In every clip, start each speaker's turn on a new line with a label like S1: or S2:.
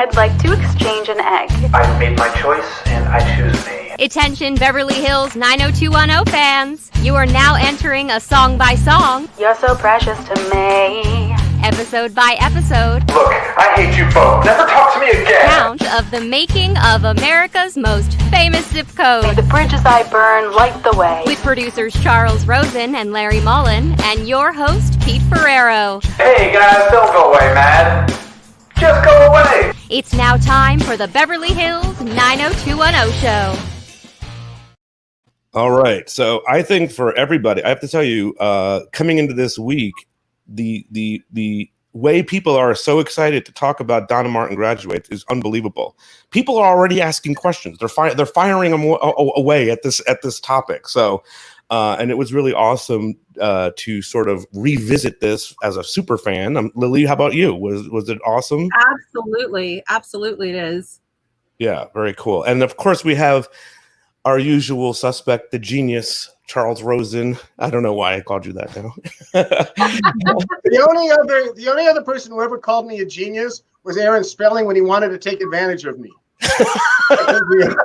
S1: I'd like to exchange an egg.
S2: I've made my choice, and I choose me.
S3: Attention Beverly Hills 90210 fans. You are now entering a song by song,
S1: You're so precious to me.
S3: episode by episode,
S2: Look, I hate you both. Never talk to me again.
S3: count of the making of America's most famous zip
S1: May
S3: code.
S1: the bridges I burn light the way.
S3: With producers Charles Rosen and Larry Mullen, and your host, Pete Ferrero.
S2: Hey guys, don't go away, man. Just go away.
S3: It's now time for the Beverly Hills 90210 show.
S4: All right. So I think for everybody, I have to tell you, coming into this week, the way people are so excited to talk about Donna Martin Graduates is unbelievable. People are already asking questions. They're firing them away at this topic. So, and it was really awesome to sort of revisit this as a super fan. Lilly, how about you? Was it awesome?
S5: Absolutely it is.
S4: Yeah, very cool. And of course, we have our usual suspect, the genius, Charles Rosen. I don't know why I called you that now.
S6: The only other person who ever called me a genius was Aaron Spelling when he wanted to take advantage of me. The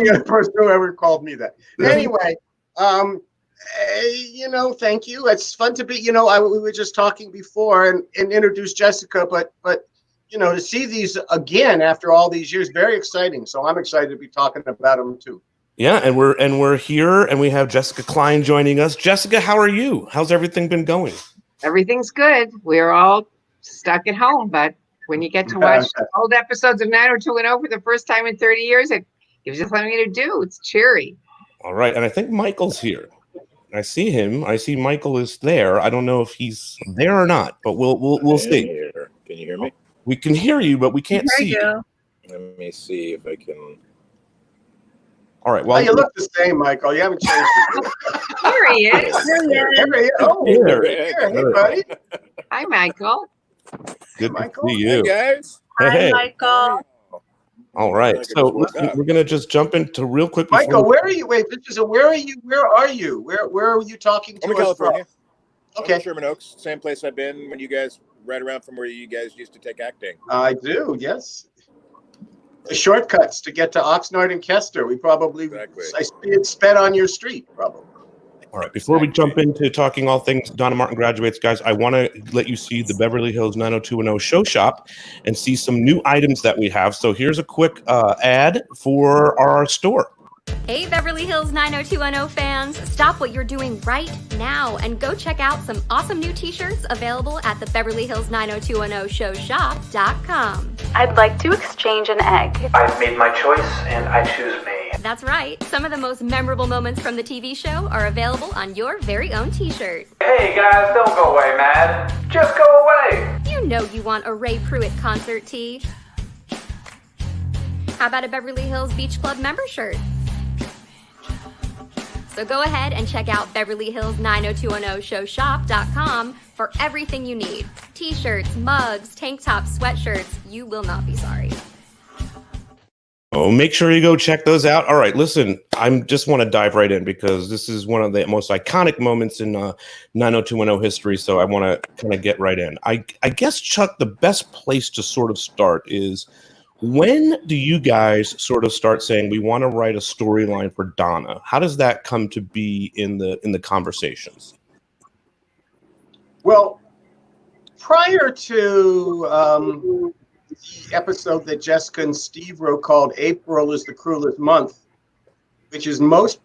S6: other person who ever called me that. Anyway, thank you. It's fun to be. We were just talking before and introduced Jessica, but to see these again after all these years, very exciting. So I'm excited to be talking about them too.
S4: Yeah, and we're here, and we have Jessica Klein joining us. Jessica, how are you? How's everything been going?
S7: Everything's good. We're all stuck at home, but when you get to watch old episodes of 90210 for the first time in 30 years, it gives you something to do. It's cheery.
S4: All right, and I think Michael's here. I see him. I see Michael is there. I don't know if he's there or not, but we'll see.
S8: Can you hear me?
S4: We can hear you, but we can't see you.
S8: Let me see if I can.
S4: All right. Well,
S6: you look the same, Michael. You haven't changed.
S7: Here he is.
S6: Oh,
S4: here.
S6: Hey, buddy.
S7: Hi, Michael.
S4: Good
S6: Michael.
S4: to see you.
S8: Hey, guys.
S4: Hey.
S5: Michael.
S4: All right. So listen, we're gonna just jump into real quick.
S6: Michael, where are you? Wait, where are you? Where are you? Where are you talking to
S8: I'm in
S6: us
S8: California.
S6: from? Okay.
S8: I'm in Sherman Oaks, same place I've been when you guys right around from where you guys used to take acting.
S6: I do, yes. The shortcuts to get to Oxnard and Kester. We probably sped on your street, probably.
S4: All right. Before we jump into talking all things Donna Martin Graduates, guys, I want to let you see the Beverly Hills 90210 show shop and see some new items that we have. So here's a quick ad for our store.
S3: Hey Beverly Hills 90210 fans, stop what you're doing right now and go check out some awesome new t-shirts available at the Beverly Hills 90210 showshop.com.
S1: I'd like to exchange an egg.
S2: I've made my choice, and I choose me.
S3: That's right, some of the most memorable moments from the TV show are available on your very own t-shirt.
S2: Hey guys, don't go away, man. Just go away.
S3: You know you want a Ray Pruitt concert tee. How about a Beverly Hills Beach Club member shirt? So go ahead and check out Beverly Hills 90210 showshop.com for everything you need. T-shirts, mugs, tank tops, sweatshirts. You will not be sorry.
S4: Oh, make sure you go check those out. All right, listen, I just want to dive right in because this is one of the most iconic moments in 90210 history. So I want to kind of get right in. I guess, Chuck, the best place to sort of start is, when do you guys sort of start saying we want to write a storyline for Donna? How does that come to be in the conversations?
S6: Well, prior to the episode that Jessica and Steve wrote called April is the Cruelest Month, which is most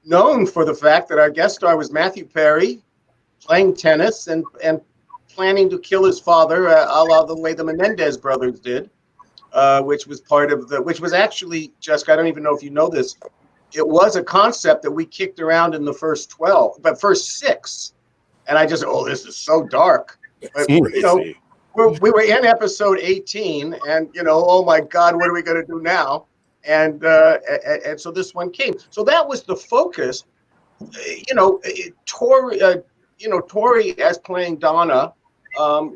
S6: known for the fact that our guest star was Matthew Perry playing tennis and planning to kill his father, a la the way the Menendez brothers did. Which was actually, Jessica, I don't even know if you know this, it was a concept that we kicked around in the first 6. And I just, this is so dark. But, we were in episode 18 and, oh my God, what are we going to do now? And so this one came. So that was the focus. Tori as playing Donna,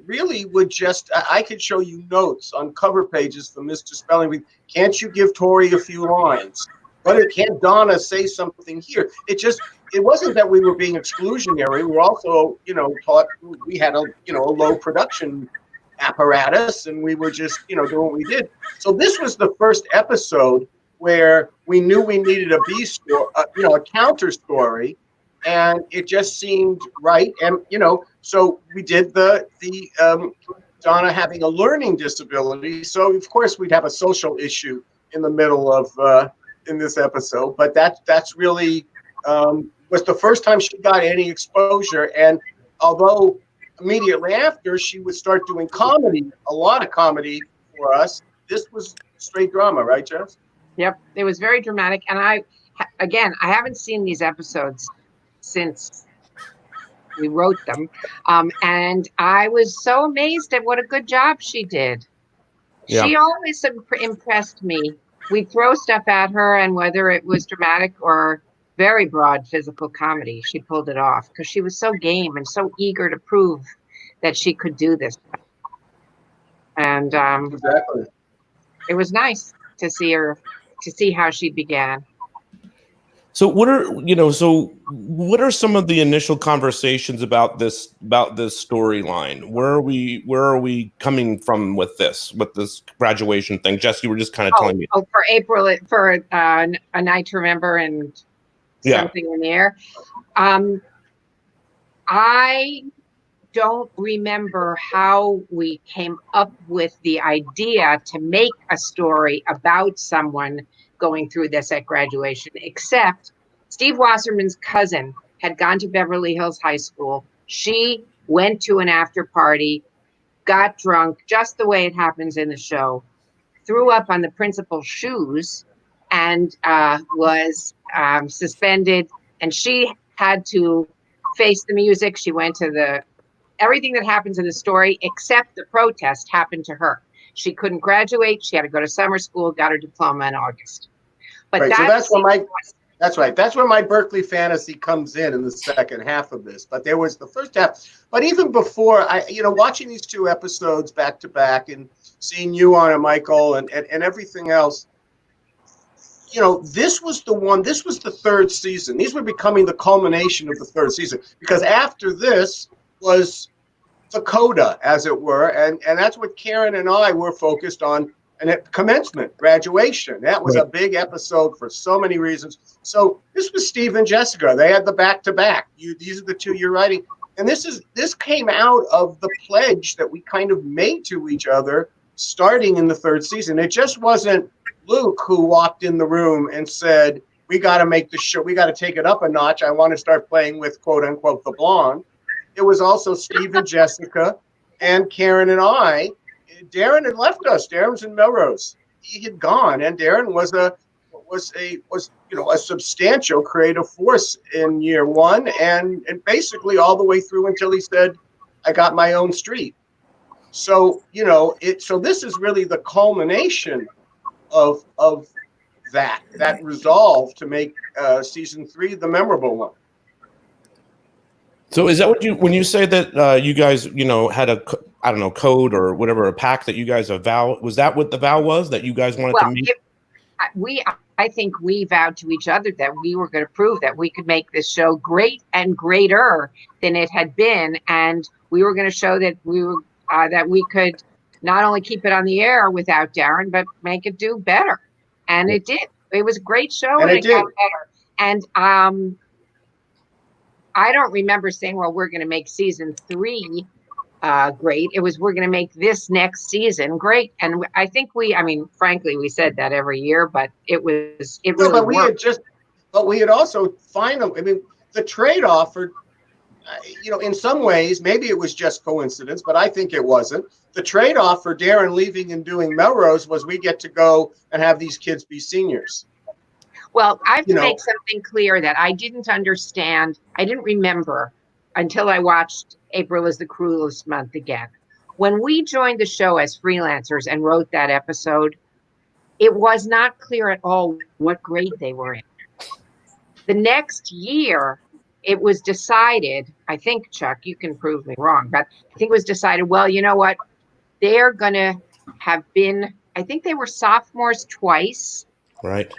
S6: really would just, I could show you notes on cover pages from Mr. Spelling. Can't you give Tori a few lines? But can't Donna say something here? It wasn't that we were being exclusionary. We were also, taught we had a low production apparatus, and we were just, doing what we did. So this was the first episode where we knew we needed a B story, a counter story, and it just seemed right. And so we did the Donna having a learning disability. So of course we'd have a social issue in the middle of in this episode. But that's really was the first time she got any exposure. And although immediately after she would start doing comedy, a lot of comedy for us, this was straight drama, right, Jess?
S7: Yep, it was very dramatic. And I haven't seen these episodes since we wrote them. And I was so amazed at what a good job she did. Yeah. She always impressed me. We'd throw stuff at her, and whether it was dramatic or very broad physical comedy, she pulled it off because she was so game and so eager to prove that she could do this. And
S6: exactly.
S7: It was nice to see her, to see how she began.
S4: So what are some of the initial conversations about this storyline? Where are we coming from with this graduation thing? Jess, you were just kind of telling me.
S7: Oh, for April, for A Night to Remember and Something in the Air. I don't remember how we came up with the idea to make a story about someone going through this at graduation, except Steve Wasserman's cousin had gone to Beverly Hills High School. She went to an after party, got drunk, just the way it happens in the show, threw up on the principal's shoes, and was suspended. And she had to face the music. She went to everything that happens in the story, except the protest, happened to her. She couldn't graduate. She had to go to summer school, got her diploma in August. But
S6: right, that's right. That's where my Berkeley fantasy comes in the second half of this. But there was the first half. But even before, watching these two episodes back to back and seeing you on it, Michael, and everything else, this was the third season. These were becoming the culmination of the third season, because after this was the coda, as it were, and that's what Karen and I were focused on. And at commencement, graduation, that was a big episode for so many reasons. So this was Steve and Jessica. They had the back-to-back. These are the two you're writing. And this came out of the pledge that we kind of made to each other starting in the third season. It just wasn't Luke who walked in the room and said, we got to make the show, we got to take it up a notch. I want to start playing with, quote unquote, the blonde. It was also Steve and Jessica and Karen and I. Darren had left us. Darren was in Melrose. He had gone, and Darren was a substantial creative force in year one, and basically all the way through until he said, "I got my own street." So so this is really the culmination of that resolve to make season 3 the memorable one.
S4: So is that what when you say that you guys had a code or whatever, a pact that you guys was that what the vow was, that you guys wanted to meet?
S7: I think we vowed to each other that we were going to prove that we could make this show great and greater than it had been, and we were going to show that we could not only keep it on the air without Darren, but make it do better. And it did. It was a great show, and it got better. And I don't remember saying, well, we're going to make season 3 great. It was, we're going to make this next season great. And I think frankly, we said that every year, but it really worked.
S6: But we had also finally, the trade-off for, in some ways, maybe it was just coincidence, but I think it wasn't. The trade-off for Darren leaving and doing Melrose was we get to go and have these kids be seniors.
S7: Well, I have to make something clear that I didn't understand. I didn't remember until I watched April is the Cruelest Month again. When we joined the show as freelancers and wrote that episode, it was not clear at all what grade they were in. The next year, it was decided, I think, Chuck, you can prove me wrong, but I think it was decided, well, you know what? They're going to have been, I think they were sophomores twice.
S4: Right.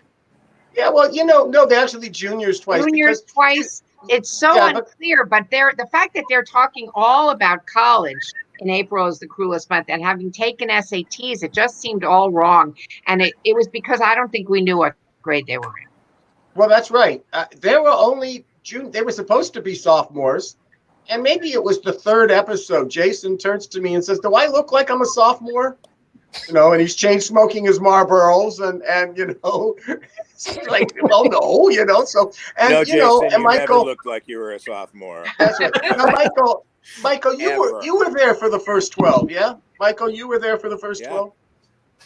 S6: Yeah, well, no, they're actually juniors twice.
S7: Juniors twice. It's so
S6: Yeah, but-
S7: unclear, but the fact that they're talking all about college in April is the cruelest month, and having taken SATs, it just seemed all wrong. And it was because I don't think we knew what grade they were in.
S6: Well, that's right. They were only they were supposed to be sophomores. And maybe it was the third episode. Jason turns to me and says, "Do I look like I'm a sophomore?" And he's chain smoking his Marlboros and like, well, no, so, and,
S8: No, Jason,
S6: and
S8: you
S6: Michael
S8: never looked like you were a sophomore.
S6: That's right. No, Michael, you were there for the first 12, yeah? Michael, you were there for the first 12?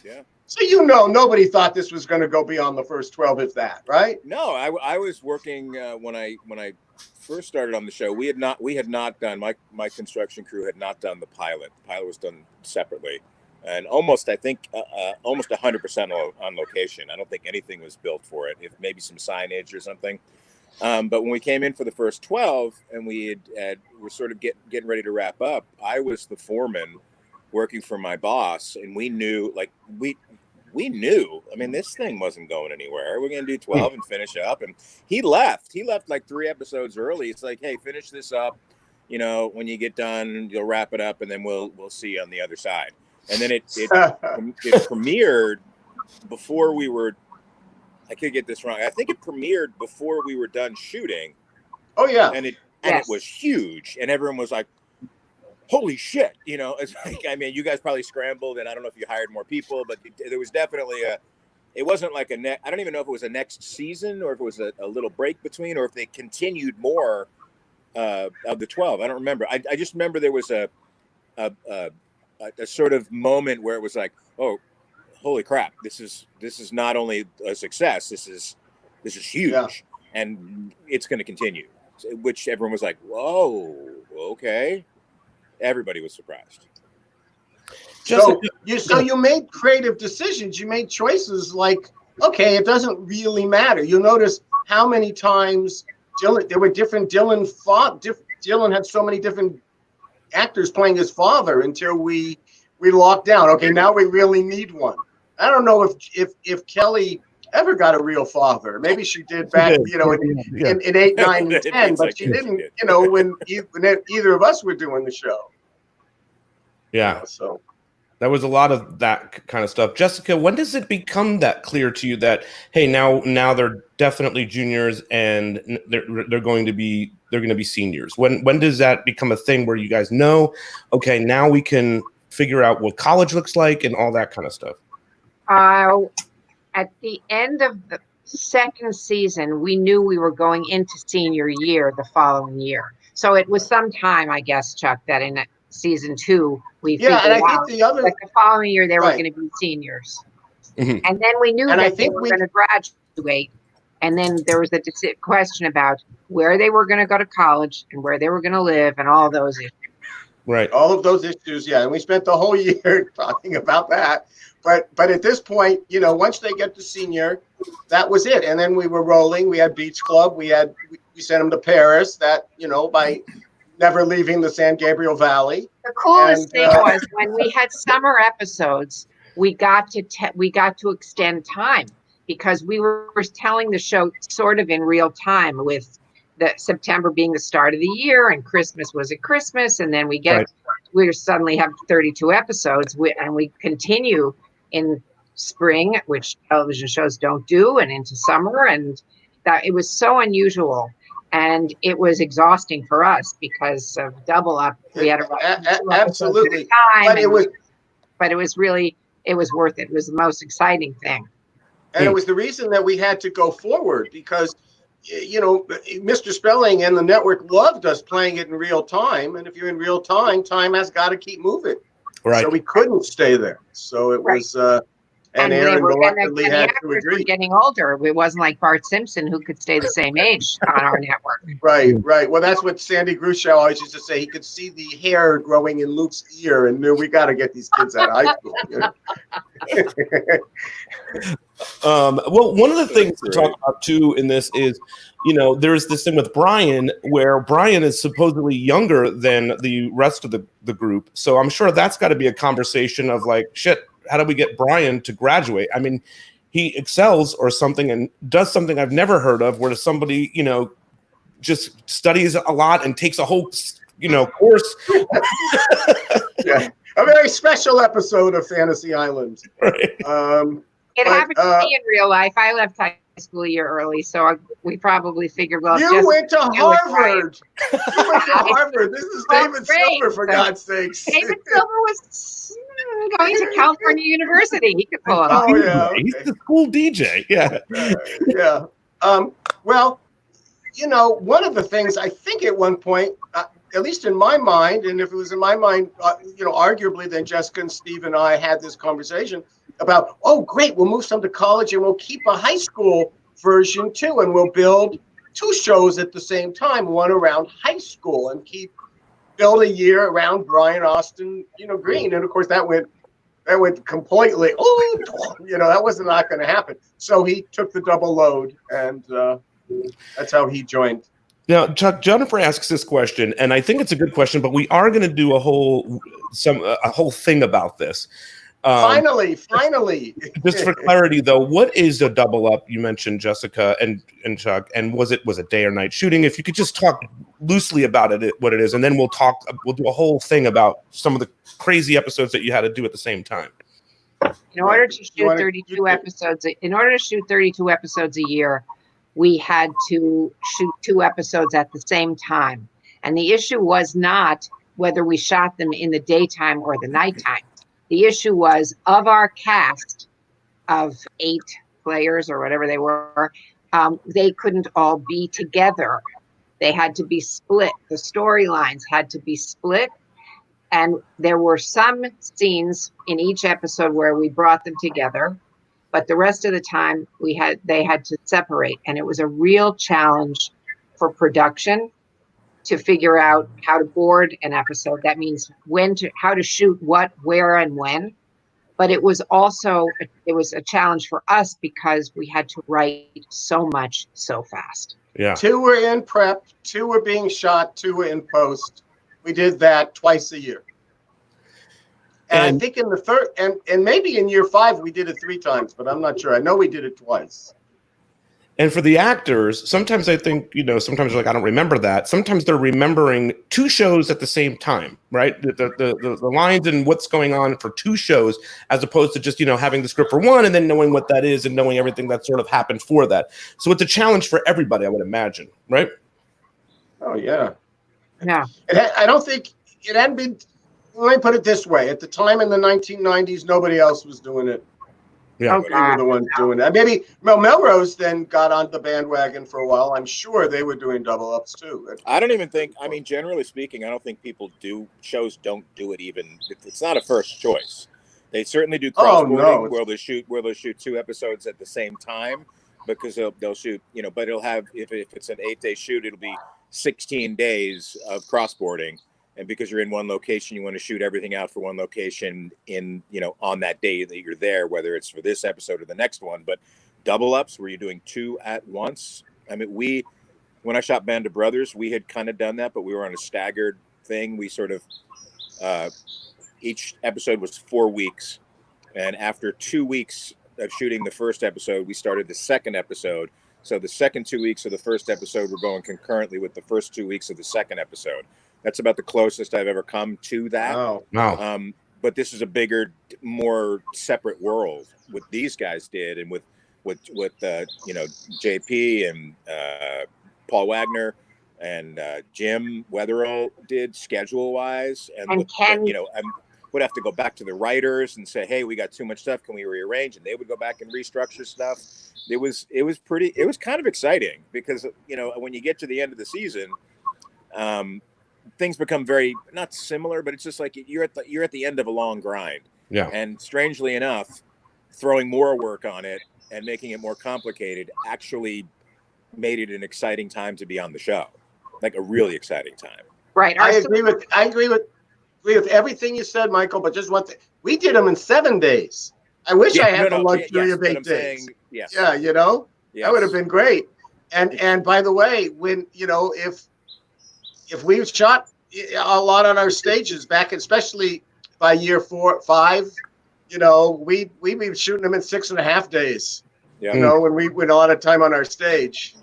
S8: Yeah.
S6: So nobody thought this was going to go beyond the first 12, if that, right?
S8: No, I was working when I first started on the show. We had not done my construction crew had not done the pilot. The pilot was done separately, and almost 100% on location. I don't think anything was built for it. If maybe some signage or something. But when we came in for the first 12 and we were sort of getting ready to wrap up, I was the foreman working for my boss, and we knew, we knew, I mean, this thing wasn't going anywhere. We're going to do 12 and finish up. And he left like 3 episodes early. It's like, hey, finish this up. When you get done, you'll wrap it up and then we'll see you on the other side. And then it premiered before we were, I could get this wrong. I think it premiered before we were done shooting.
S6: Oh, yeah.
S8: And it was huge. And everyone was like, holy shit. It's like, I mean, you guys probably scrambled, and I don't know if you hired more people, but there was definitely it wasn't like I don't even know if it was a next season or if it was a little break between, or if they continued more of the 12. I don't remember. I just remember there was a sort of moment where it was like, oh, holy crap, this is not only a success, this is huge, and it's going to continue, which everyone was like, whoa, okay. Everybody was surprised.
S6: So you made creative decisions. You made choices like, okay, it doesn't really matter. You notice how many times there were different Dylan had so many different actors playing his father until we locked down. Okay, now we really need one. I don't know if Kelly ever got a real father. Maybe she did back, in 8, 9, and 10, but she didn't, when either of us were doing the show.
S4: Yeah.
S6: So
S4: there was a lot of that kind of stuff. Jessica, when does it become that clear to you that, hey, now they're definitely juniors and they're going to be seniors? When does that become a thing where you guys know, okay, now we can figure out what college looks like and all that kind of stuff?
S7: At the end of the second season, we knew we were going into senior year the following year. So it was some time, I guess, Chuck, that in season 2, we figured out that the following year they were going to be seniors. Mm-hmm. And then we knew that they were going to graduate. And then there was a question about where they were going to go to college and where they were going to live and all those issues.
S4: Right.
S6: All of those issues, yeah. And we spent the whole year talking about that. But at this point, once they get to senior, that was it. And then we were rolling. We had Beach Club. We sent them to Paris. That, by never leaving the San Gabriel Valley.
S7: The coolest thing was when we had summer episodes, we got to extend time because we were telling the show sort of in real time, with the September being the start of the year and Christmas was at Christmas, and then we suddenly have 32 episodes, and we continue in spring, which television shows don't do, and into summer, and that it was so unusual. And it was exhausting for us because of double up. We had to write
S6: absolutely
S7: time, but it was worth it. It was the most exciting thing.
S6: And it was the reason that we had to go forward because, Mr. Spelling and the network loved us playing it in real time. And if you're in real time, time has got to keep moving. Right. So we couldn't stay there. So it was, and Aaron reluctantly had to agree.
S7: Were getting older. It wasn't like Bart Simpson, who could stay the same age on our network.
S6: Right. Well, that's what Sandy Gruschow always used to say. He could see the hair growing in Luke's ear and knew we got to get these kids out of high school.
S4: Well, one of the things to talk about too in this is, there's this thing with Brian where Brian is supposedly younger than the rest of the group. So I'm sure that's got to be a conversation of like, shit, how do we get Brian to graduate? I mean, he excels or something and does something I've never heard of, where somebody, just studies a lot and takes a whole, course.
S6: Yeah. A very special episode of Fantasy Island.
S4: Right.
S7: It happened to me in real life. I left high school a year early, so we probably figured, well,
S6: you went to Harvard. You went to Harvard. This is David Silver, for God's sakes.
S7: David Silver was going to California University. He could pull it off.
S6: Oh, yeah.
S4: He's the cool DJ. Yeah.
S6: Yeah. Well, one of the things I think at one point, at least in my mind, and if it was in my mind, arguably, then Jessica and Steve and I had this conversation about, oh, great, we'll move some to college and we'll keep a high school version too, and we'll build 2 shows at the same time, one around high school, and build a year around Brian Austin, Green. And of course that went completely, that was not going to happen. So he took the double load, and that's how he joined.
S4: Now, Chuck, Jennifer asks this question, and I think it's a good question, but we are going to do a whole thing about this.
S6: Finally.
S4: Just for clarity, though, what is a double up? You mentioned Jessica and Chuck, and was it day or night shooting? If you could just talk loosely about it, what it is, and then we'll do a whole thing about some of the crazy episodes that you had to do at the same time.
S7: In order to shoot 32 episodes a year, we had to shoot 2 episodes at the same time. And the issue was not whether we shot them in the daytime or the nighttime. The issue was, of our cast of 8 players or whatever they were, they couldn't all be together. They had to be split. The storylines had to be split. And there were some scenes in each episode where we brought them together, but the rest of the time they had to separate. And it was a real challenge for production to figure out how to board an episode. That means how to shoot what, where, and when. But it was also a challenge for us because we had to write so much so fast.
S4: Yeah.
S6: 2 were in prep, 2 were being shot, 2 were in post. We did that twice a year. And I think in the third, and maybe in year 5, we did it 3 times, but I'm not sure. I know we did it twice.
S4: And for the actors, sometimes I think, sometimes they're like, I don't remember that. Sometimes they're remembering 2 shows at the same time, right? The lines and what's going on for 2 shows, as opposed to just, having the script for 1 and then knowing what that is and knowing everything that sort of happened for that. So it's a challenge for everybody, I would imagine, right?
S6: Oh, yeah.
S7: Yeah.
S6: I don't think it hadn't been, let me put it this way. At the time in the 1990s, nobody else was doing it.
S4: Yeah,
S6: we were the ones doing that. Maybe Melrose then got on the bandwagon for a while. I'm sure they were doing double ups too.
S8: I don't even think. I mean, generally speaking, I don't think shows don't do it. Even it's not a first choice. They certainly do crossboarding where they'll shoot 2 episodes at the same time, because they'll shoot. But it'll have, if it's an 8-day shoot, it'll be 16 days of crossboarding. And because you're in one location, you want to shoot everything out for one location on that day that you're there, whether it's for this episode or the next one. But double ups where you're doing 2 at once. I mean, when I shot Band of Brothers, we had kind of done that, but we were on a staggered thing. We sort of, each episode was 4 weeks. And after 2 weeks of shooting the first episode, we started the second episode. So the second 2 weeks of the first episode were going concurrently with the first 2 weeks of the second episode. That's about the closest I've ever come to that.
S4: Wow.
S8: But this is a bigger, more separate world. What these guys did, and with JP and Paul Wagner and Jim Wetherill did schedule wise, and Ken, I would have to go back to the writers and say, hey, we got too much stuff. Can we rearrange? And they would go back and restructure stuff. It was kind of exciting because when you get to the end of the season, things become very not similar, but it's just like you're at the end of a long grind.
S4: Yeah. And
S8: strangely enough, throwing more work on it and making it more complicated actually made it an exciting time to be on the show, like a really exciting time.
S7: Right.
S6: I agree with everything you said, Michael. But just one thing, we did them in 7 days. I wish I had the luxury of 8 days.
S8: Yes.
S6: Yeah, that would have been great. And by the way, when if we've shot a lot on our stages back, especially by year 4, 5, we'd be shooting them in 6.5 days. Yeah. When we went a lot of time on our stage.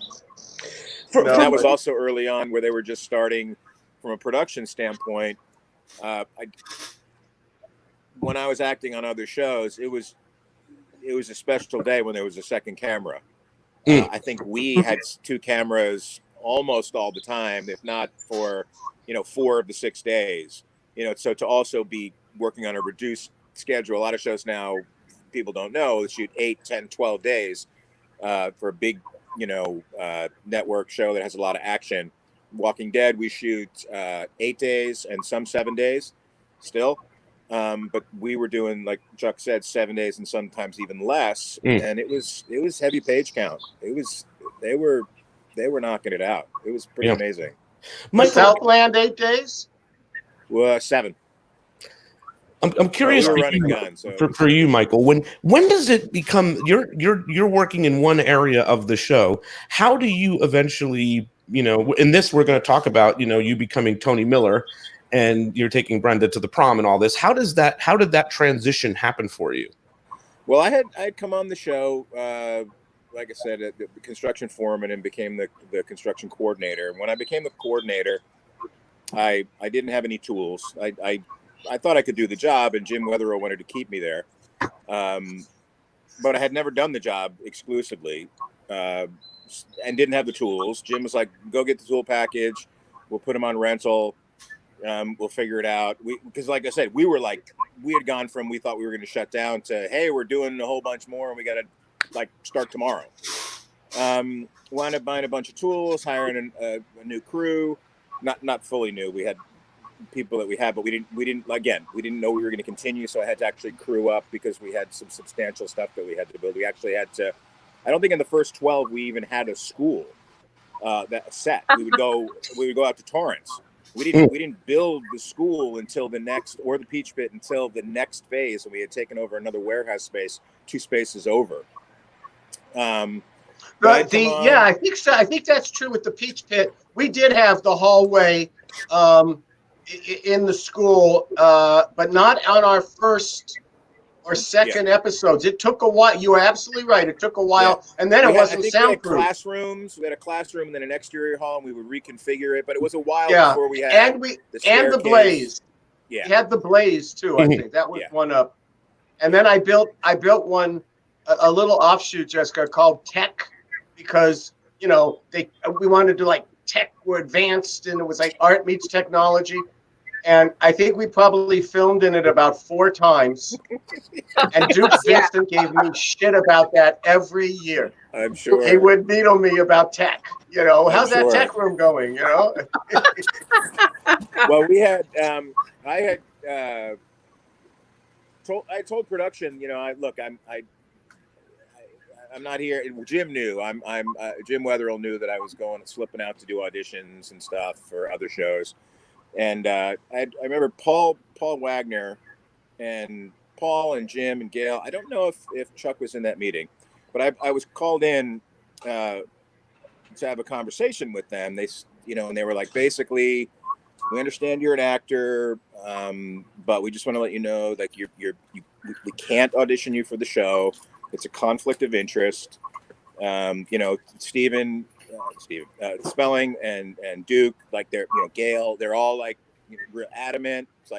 S8: And that was also early on where they were just starting from a production standpoint. When I was acting on other shows, it was a special day when there was a second camera. I think we had 2 cameras almost all the time, if not for 4 of the 6 days. So to also be working on a reduced schedule, a lot of shows now, people don't know, shoot 8, 10, 12 days for a big network show that has a lot of action. Walking Dead, we shoot 8 days and some 7 days still. But we were doing, like Chuck said, 7 days and sometimes even less. And it was heavy page count. They were knocking it out. It was pretty amazing.
S6: Was Southland 8 days?
S8: Well, 7.
S4: I'm curious for you, Michael. When does it become you're working in one area of the show? How do you eventually, in this we're going to talk about, you becoming Tony Miller, and you're taking Brenda to the prom and all this. How did that transition happen for you?
S8: Well, I had come on the show, like I said, the construction foreman, and became the construction coordinator. When I became the coordinator, I didn't have any tools. I thought I could do the job, and Jim Wetherill wanted to keep me there. But I had never done the job exclusively, and didn't have the tools. Jim was like, go get the tool package. We'll put them on rental. We'll figure it out. Because like I said, we had gone from, we thought we were going to shut down to, hey, we're doing a whole bunch more and we got to start tomorrow. Wound up buying a bunch of tools, hiring a new crew, not fully new. We had people that we had, but we didn't know we were going to continue. So I had to actually crew up because we had some substantial stuff that we had to build. We actually had to, I don't think in the first 12, we even had a school that set. We would go out to Torrance. We didn't build the school until the next, or the Peach Pit until the next phase, and we had taken over another warehouse space 2 spaces over. I think so.
S6: I think that's true with the Peach Pit. We did have the hallway in the school, but not on our first or second episodes. It took a while. You were absolutely right. It took a while, and then it wasn't soundproof.
S8: We had a classroom and then an exterior hall, and we would reconfigure it. But it was a while before we had
S6: the blaze. Yeah, we had the blaze too. I think that was one up. And then I built one, a little offshoot, Jessica, called Tech, because we wanted to tech were advanced, and it was like art meets technology. And I think we probably filmed in it about 4 times. And Duke Vincent gave me shit about that every year.
S8: I'm sure.
S6: He would needle me about tech. How's that tech room going?
S8: Well, we had, I told production, I'm not here. Jim knew. Jim Wetherill knew that I was slipping out to do auditions and stuff for other shows. And I remember Paul Wagner and Paul and Jim and Gail. I don't know if Chuck was in that meeting, but I was called in to have a conversation with them. They, and they were like, basically, we understand you're an actor, but we just want to let you know that we can't audition you for the show. It's a conflict of interest. Stephen, Spelling and Duke, Gail, they're all real adamant. It's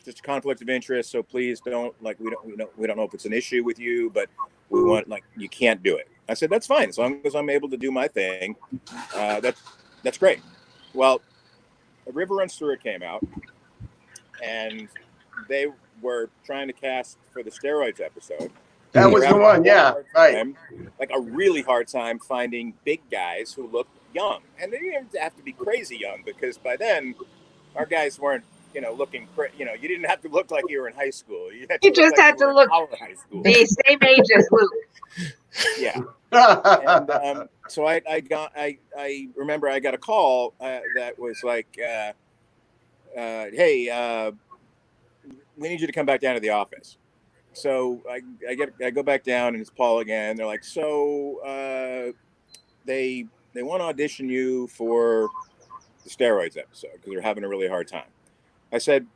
S8: just a conflict of interest. So please don't we don't know if it's an issue with you, but we want you can't do it. I said, that's fine. As long as I'm able to do my thing, that's great. Well, A River Runs Through It came out, and they were trying to cast for the steroids episode.
S6: That was the one, yeah, right.
S8: A really hard time finding big guys who look young. And they didn't have to be crazy young, because by then, our guys weren't, looking, you didn't have to look like you were in high school. You just had to look
S7: high school. The same age as Luke.
S8: Yeah. And, so I remember I got a call that was like, hey, we need you to come back down to the office. So I go back down, and it's Paul again. They're like, so they want to audition you for the steroids episode because they're having a really hard time. I said,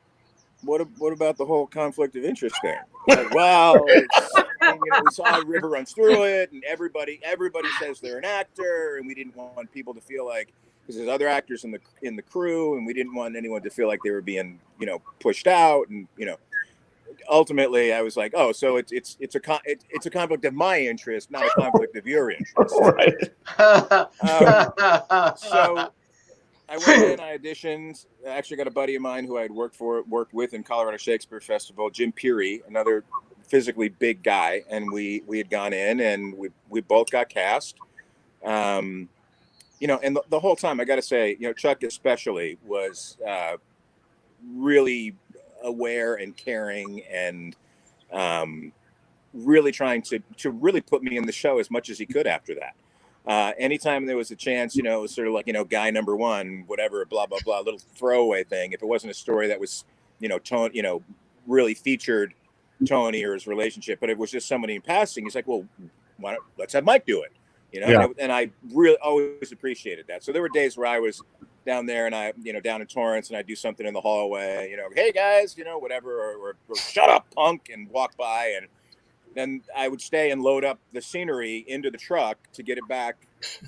S8: what about the whole conflict of interest thing? Like, well, and, we saw a river runs through it, and everybody says they're an actor, and we didn't want people to feel like, because there's other actors in the crew, and we didn't want anyone to feel like they were being pushed out, and ultimately I was like, oh, so it's a conflict of my interest, not a conflict of your interest.
S4: Right.
S8: So I went in, I auditioned. I actually got a buddy of mine who I had worked with in Colorado Shakespeare Festival, Jim Peary, another physically big guy, and we had gone in and we both got cast. And the whole time, I got to say, Chuck especially was really aware and caring, and really trying to really put me in the show as much as he could after that. Anytime there was a chance, it was sort of like, guy number one, whatever, blah, blah, blah, little throwaway thing. If it wasn't a story that was, really featured Tony or his relationship, but it was just somebody in passing, he's like, well, let's have Mike do it,
S4: Yeah.
S8: And I really always appreciated that. So there were days where I was down there and I, down in Torrance, and I'd do something in the hallway, hey guys, whatever, or shut up, punk, and walk by, and then I would stay and load up the scenery into the truck to get it back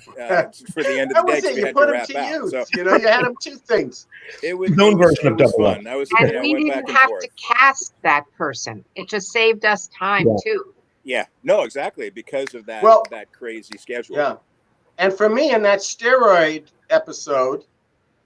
S8: for the end of the day.
S6: You put them to use. So, you had them two things.
S8: It was
S4: version of double
S8: fun.
S7: And we didn't have to cast that person. It just saved us time too.
S8: Yeah, no, exactly, because of that that crazy schedule.
S6: Yeah, and for me in that steroid episode,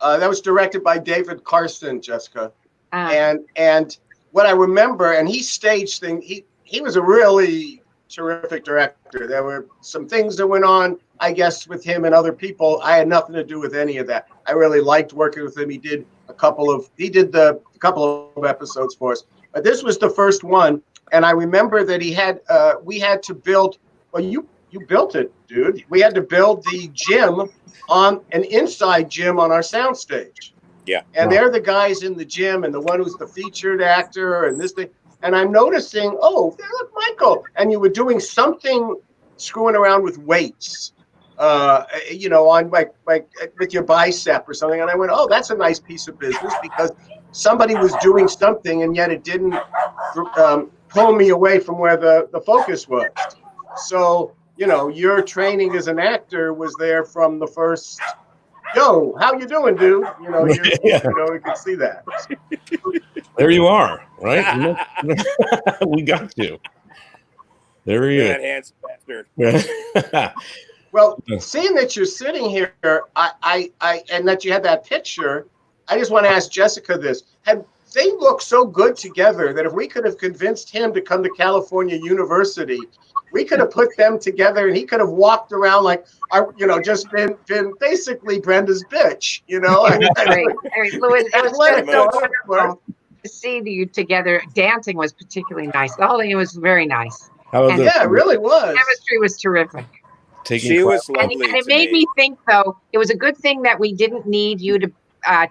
S6: that was directed by David Carson, Jessica, and what I remember, and he staged things. He was a really terrific director. There were some things that went on, I guess, with him and other people. I had nothing to do with any of that. I really liked working with him. He did a couple of episodes for us, but this was the first one. And I remember that we had to build. Well, you built it, dude. We had to build the gym on an inside gym on our soundstage.
S8: Yeah.
S6: And they're the guys in the gym, and the one who's the featured actor, and this thing. And I'm noticing, oh, look, Michael. And you were doing something, screwing around with weights, on like with your bicep or something. And I went, oh, that's a nice piece of business, because somebody was doing something, and yet it didn't pull me away from where the focus was. So, your training as an actor was there from the first, yo, how you doing, dude? We could see that.
S4: There you are, right? We got you. There he is.
S8: That handsome bastard.
S6: Well, seeing that you're sitting here, I and that you had that picture, I just want to ask Jessica this. They look so good together that if we could have convinced him to come to California University, we could have put them together, and he could have walked around like, just been basically Brenda's bitch,
S7: Louis, it was wonderful to see you together. Dancing was particularly nice. The whole thing was very nice.
S6: It really was.
S7: Chemistry was terrific.
S8: She was lovely.
S7: And it made me think, though, it was a good thing that we didn't need you to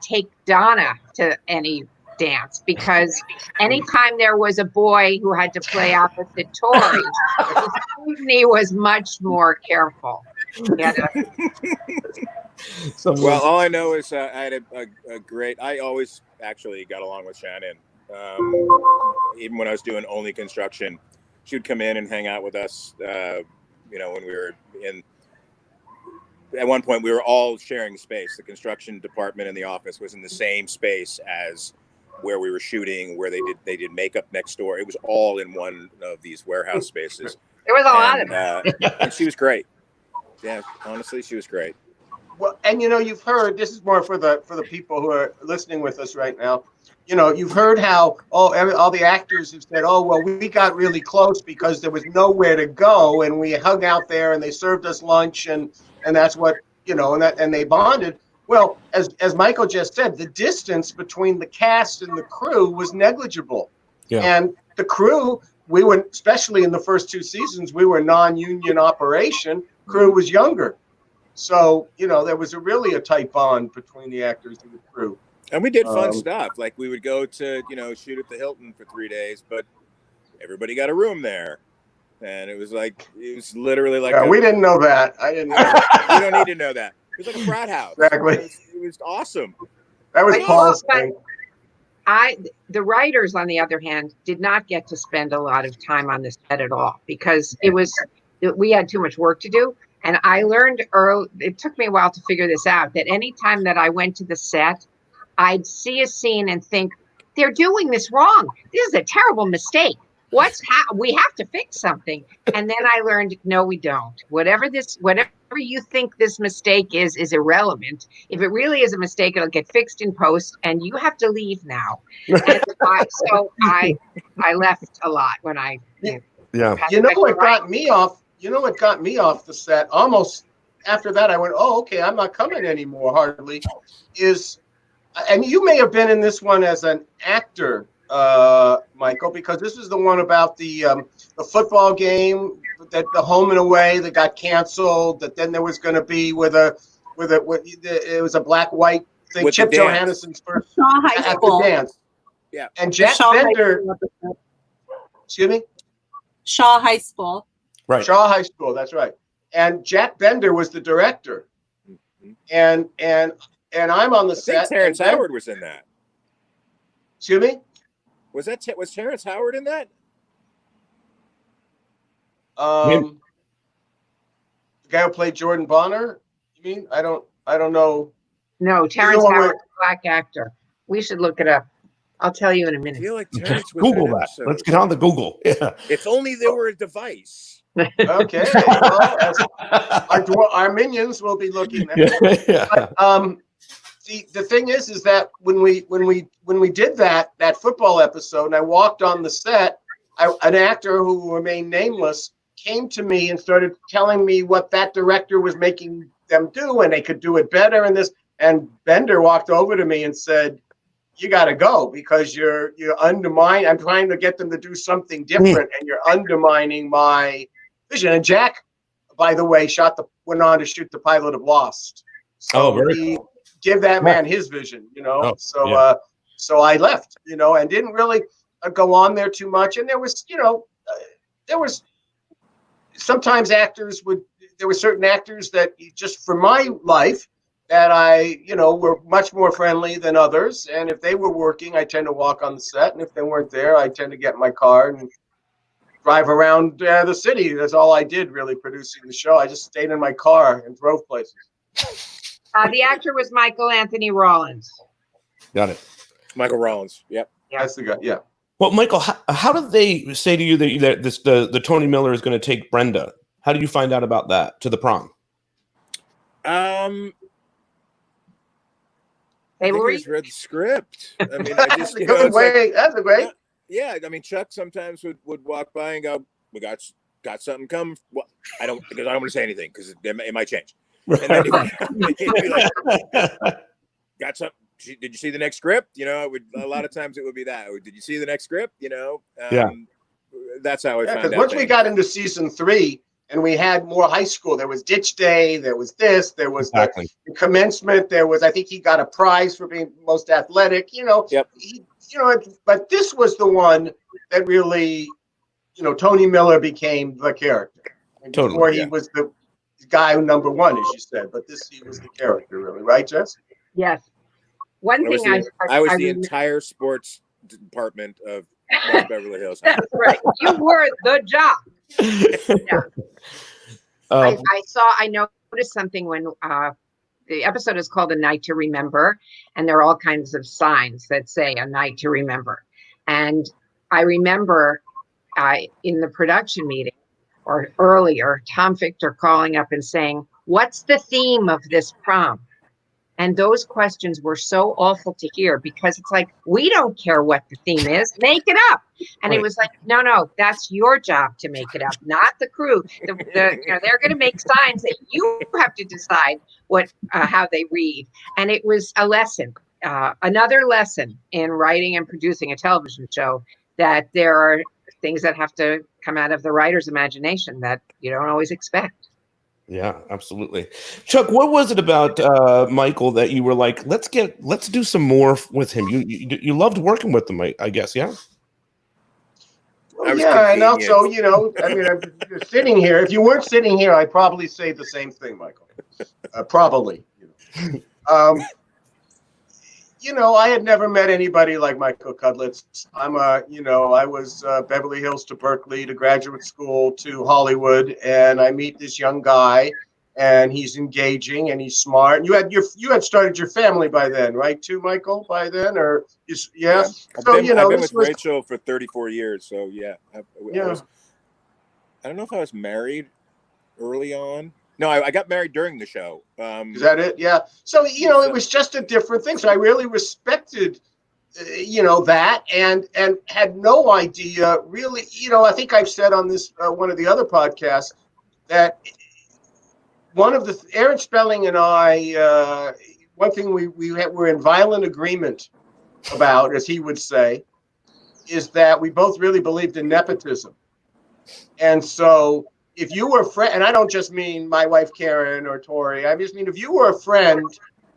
S7: take Donna to any dance, because anytime there was a boy who had to play opposite Tori, Stephanie was much more careful.
S8: Well, all I know is I had a great. I always actually got along with Shannon, even when I was doing only construction. She would come in and hang out with us. When we were in. At one point, we were all sharing space. The construction department and the office was in the same space as where we were shooting, where they did makeup next door. It was all in one of these warehouse spaces.
S7: There was a lot of it.
S8: And she was great. Yeah, honestly, she was great.
S6: Well, and you've heard, this is more for the people who are listening with us right now. You've heard how all the actors have said, oh, well, we got really close because there was nowhere to go, and we hung out there, and they served us lunch, and that's what and they bonded. Well, as Michael just said, the distance between the cast and the crew was negligible. Yeah. And the crew, we were, especially in the first two seasons, we were non-union operation. Crew was younger. So, there was really a tight bond between the actors and the crew.
S8: And we did fun stuff. Like we would go to, shoot at the Hilton for 3 days, but everybody got a room there. And it was literally like
S6: we didn't know that. I didn't know that.
S8: You don't need to know that. It was like a frat house.
S6: Exactly.
S8: It was awesome.
S6: That was Paul's thing.
S7: The writers, on the other hand, did not get to spend a lot of time on this set at all because we had too much work to do. And I learned early, it took me a while to figure this out, that any time that I went to the set, I'd see a scene and think, they're doing this wrong. This is a terrible mistake. We have to fix something. And then I learned, no, we don't. Whatever you think this mistake is irrelevant. If it really is a mistake, it'll get fixed in post, and you have to leave now. And I left a lot when I.
S4: Yeah.
S6: You know what got me off? You know what got me off the set? Almost after that, I went, "Oh, okay, I'm not coming anymore." Hardly and you may have been in this one as an actor, Michael, because this was the one about the football game, that the home and away that got canceled. That then there was going to be it was a black-white thing.
S8: With
S6: Chip
S8: the dance.
S6: Johannessen's first
S5: Shaw High
S6: at
S5: School.
S6: the dance.
S8: Yeah.
S6: And Jack
S5: Shaw High
S6: Bender.
S5: School episode.
S6: Excuse me.
S5: Shaw High School.
S4: Right.
S6: Shaw High School. That's right. And Jack Bender was the director. And I'm on the
S8: I
S6: set.
S8: think Terrence Howard was in that.
S6: Excuse me.
S8: Was Terrence Howard in that?
S6: The guy who played Jordan Bonner. You mean? I don't know.
S7: No, Terrence Howard, black actor. We should look it up. I'll tell you in a
S8: I
S7: minute.
S8: feel like Terrence was
S4: Google
S8: in an
S4: that.
S8: episode.
S4: Let's get on the Google. Yeah.
S8: If only there were a device.
S6: Okay. Well, our minions will be looking at it.
S4: Yeah.
S6: But, the thing is that when we did that football episode, and I walked on the set, an actor who remained nameless came to me and started telling me what that director was making them do, and they could do it better. And Bender walked over to me and said, "You got to go because you're undermining. I'm trying to get them to do something different, and you're undermining my vision." And Jack, by the way, went on to shoot the pilot of Lost. So
S4: very cool.
S6: Give that man his vision, So I left, and didn't really go on there too much. And there was sometimes there were certain actors that just for my life that were much more friendly than others. And if they were working, I tend to walk on the set. And if they weren't there, I tend to get in my car and drive around the city. That's all I did, really, producing the show. I just stayed in my car and drove places.
S7: The actor was Michael Anthony Rollins.
S4: Got it.
S8: Michael Rollins. Yep.
S6: That's the guy. Yeah.
S4: Well, Michael, how did they say to you that the Tony Miller is going to take Brenda? How did you find out about that to the prom?
S7: They
S8: just read the script. I mean, I just
S6: That's a great.
S8: Yeah, I mean, Chuck sometimes would walk by and go, "We got something coming." Well, I don't want to say anything because it might change. And then he'd be like, "Got something? Did you see the next script?" A lot of times it would be that. Did you see the next script?
S4: Yeah.
S8: That's how I found out.
S6: Because once we got into season 3 and we had more high school, there was Ditch Day, there was this, there was the commencement, there was, I think he got a prize for being most athletic.
S8: Yep.
S6: But this was the one that really, Tony Miller became the character.
S4: Totally.
S6: Before he was the guy number one, as you said, but he was the character, really, right, Jess?
S7: Yes. One thing
S8: I was the entire sports department of West Beverly Hills.
S7: That's right. You were the job. Yeah. I noticed something when the episode is called A Night to Remember, and there are all kinds of signs that say A Night to Remember. And I remember in the production meeting or earlier, Tom Victor calling up and saying, "What's the theme of this prom?" And those questions were so awful to hear because it's like, we don't care what the theme is, make it up. And It was like, no, that's your job to make it up, not the crew. They're going to make signs that you have to decide how they read. And it was a lesson, another lesson in writing and producing a television show, that there are things that have to come out of the writer's imagination that you don't always expect.
S4: Yeah, absolutely. Chuck, what was it about Michael that you were like, let's do some more with him? You loved working with him, I guess, yeah?
S6: Well, yeah, and also, I'm sitting here. If you weren't sitting here, I'd probably say the same thing, Michael. Probably. I had never met anybody like Michael Cudlitz. I was Beverly Hills to Berkeley to graduate school to Hollywood, and I meet this young guy, and he's engaging and he's smart. You had started your family by then, right? Too, Michael, by then, or yes.
S8: Yeah.
S6: So
S8: I've been with
S6: was,
S8: Rachel for 34 years, so yeah. I don't know if I was married early on. No, I got married during the show.
S6: Is that it? Yeah. So, it was just a different thing. So I really respected, that and had no idea really, I think I've said on this, one of the other podcasts that Aaron Spelling and I, one thing we're in violent agreement about, as he would say, is that we both really believed in nepotism. And so, if you were a friend, and I don't just mean my wife Karen or Tori, I just mean if you were a friend,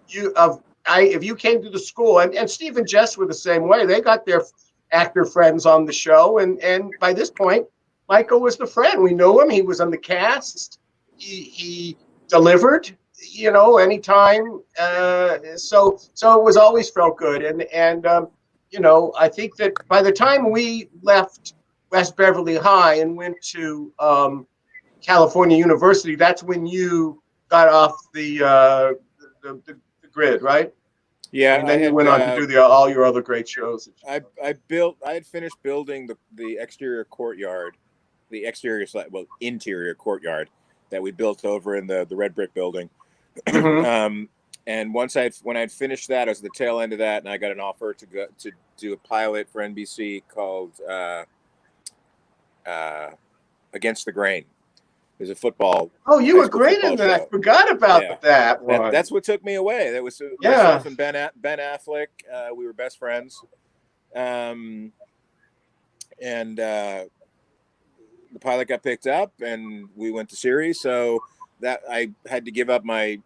S6: if you came to the school, and Steve and Jess were the same way, they got their actor friends on the show, and by this point, Michael was the friend. We knew him. He was on the cast. He delivered, anytime. So it was always felt good, and I think that by the time we left West Beverly High and went to California University, that's when you got off the grid, right?
S8: Yeah,
S6: and then you went on to do all your other great shows.
S8: I had finished building the exterior courtyard, interior courtyard that we built over in the red brick building.
S6: Mm-hmm.
S8: And when I'd finished that, I was at the tail end of that, and I got an offer to go to do a pilot for NBC called Against the Grain. There's a football.
S6: Oh, you were great in that. Show. I forgot about that one.
S8: That's what took me away. That was myself and Ben Affleck. We were best friends. And the pilot got picked up, and we went to series. So that I had to give up my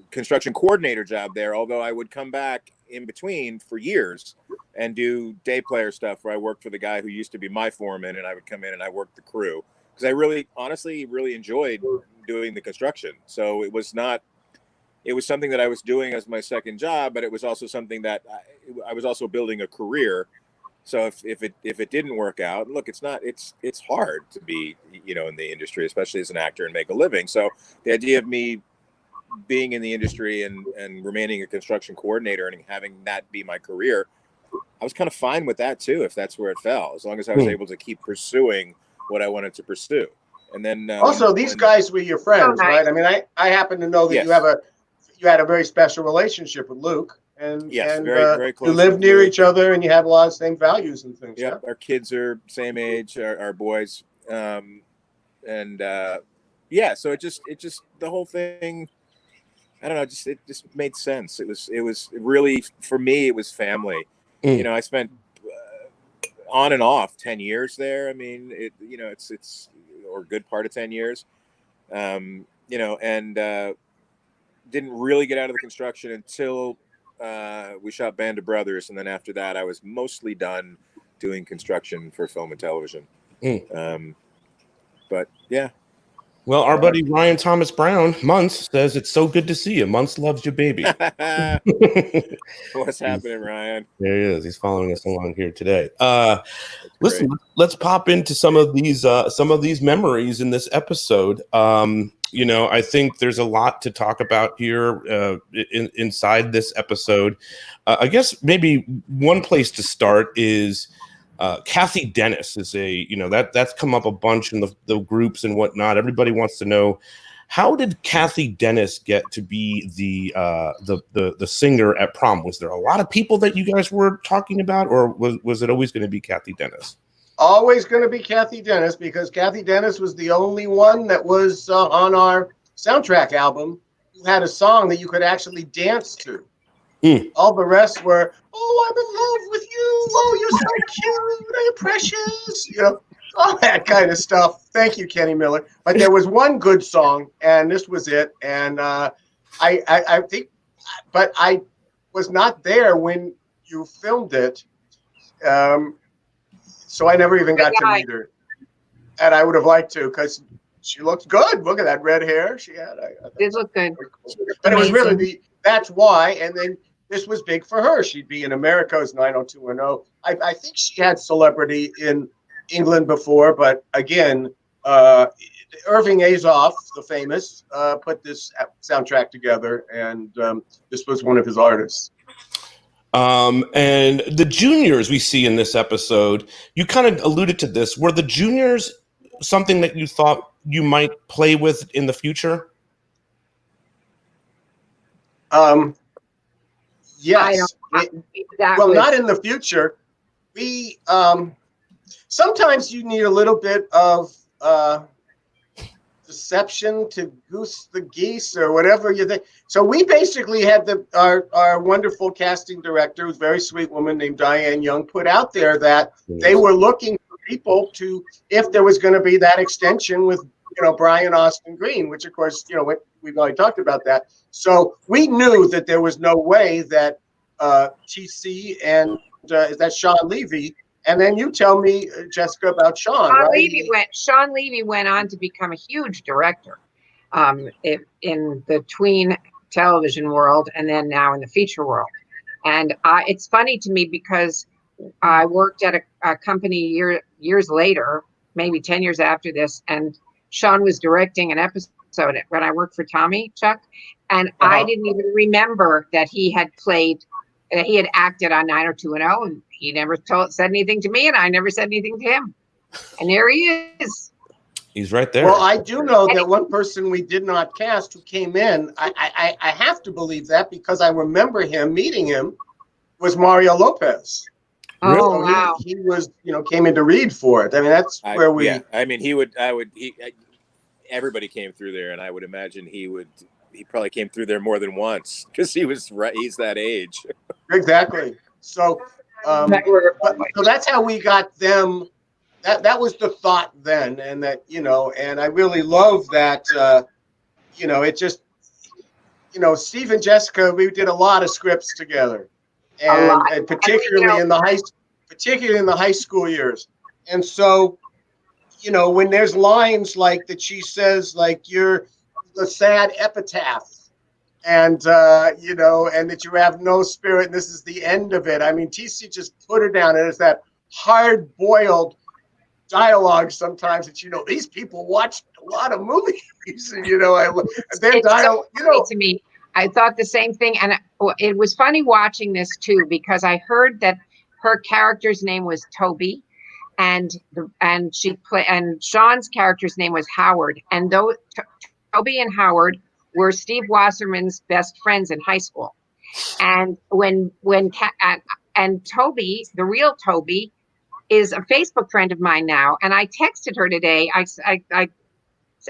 S8: construction coordinator job there. Although I would come back in between for years and do day player stuff where I worked for the guy who used to be my foreman, and I would come in and I worked the crew because I honestly enjoyed doing the construction. So it was something that I was doing as my second job, but it was also something that I was also building a career. So if it didn't work out, look, it's hard to be, in the industry, especially as an actor, and make a living. So the idea of me being in the industry and remaining a construction coordinator and having that be my career, I was kind of fine with that too, if that's where it fell, as long as I was able to keep pursuing what I wanted to pursue. And then
S6: also these guys were your friends, right? I mean, I happen to know that you had a very special relationship with Luke, and
S8: very close.
S6: You lived near each other, and you had a lot of same values and things.
S8: Yeah, our kids are same age, our boys, so it just the whole thing. I don't know. It just made sense. It was really, for me, it was family. I spent on and off 10 years there. I mean, it's or a good part of 10 years. And didn't really get out of the construction until we shot Band of Brothers, and then after that, I was mostly done doing construction for film and television. But yeah.
S4: Well, our buddy Ryan Thomas Brown, Muntz, says it's so good to see you. Muntz loves you, baby.
S8: What's happening, Ryan?
S4: There he is. He's following us along here today. Listen, let's pop into some of these memories in this episode. I think there's a lot to talk about here inside this episode. I guess maybe one place to start is Kathy Dennis is that's come up a bunch in the groups and whatnot. Everybody wants to know, how did Kathy Dennis get to be the singer at prom? Was there a lot of people that you guys were talking about, or was it always going to be Kathy Dennis?
S6: Always going to be Kathy Dennis, because Kathy Dennis was the only one that was on our soundtrack album who had a song that you could actually dance to. All the rest were, "Oh, I'm in love with you. Oh, you're so cute. Oh, you're precious." All that kind of stuff. Thank you, Kenny Miller. But there was one good song, and this was it. And I think, but I was not there when you filmed it, so I never even got to meet her. And I would have liked to, because she looks good. Look at that red hair she had.
S7: It looked good.
S6: But it was really that's why. And then this was big for her. She'd be in America's 90210. I think she had celebrity in England before, but again, Irving Azoff, the famous, put this soundtrack together, and this was one of his artists.
S4: And the juniors we see in this episode, you kind of alluded to this. Were the juniors something that you thought you might play with in the future?
S6: Yes. Not in the future. We sometimes you need a little bit of deception to goose the geese or whatever you think. So we basically had our wonderful casting director, who's a very sweet woman named Diane Young, put out there that they were looking for people to, if there was going to be that extension with, Brian Austin Green, which of course, we've already talked about that. So we knew that there was no way that TC and that's Sean Levy. And then you tell me, Jessica, about Sean.
S7: Sean Levy went on to become a huge director in the tween television world and then now in the feature world. And it's funny to me because I worked at a company years later, maybe 10 years after this, and Sean was directing an episode when I worked for Tommy, Chuck, and I didn't even remember that he had acted on 90210, and he never said anything to me, and I never said anything to him. And there he is.
S4: He's right there.
S6: Well, I do know that one person we did not cast who came in, I have to believe that because I remember meeting him, was Mario Lopez.
S7: Oh,
S6: so
S7: wow.
S6: He was, came in to read for it. I mean, that's where we...
S8: Yeah, I mean, everybody came through there, and I would imagine he probably came through there more than once because he's that age.
S6: Exactly. So, so that's how we got them. That was the thought then, and that and I really love that. It just, Steve and Jessica, we did a lot of scripts together, and particularly in the high school years, and so. When there's lines like that, she says, like, you're the sad epitaph and, and that you have no spirit. And this is the end of it. I mean, TC just put her down. And it's that hard boiled dialogue sometimes that, these people watched a lot of movies,
S7: to me, I thought the same thing. And it was funny watching this too, because I heard that her character's name was Toby. And Sean's character's name was Howard, and Toby and Howard were Steve Wasserman's best friends in high school. And when Toby, the real Toby, is a Facebook friend of mine now, and I texted her today. I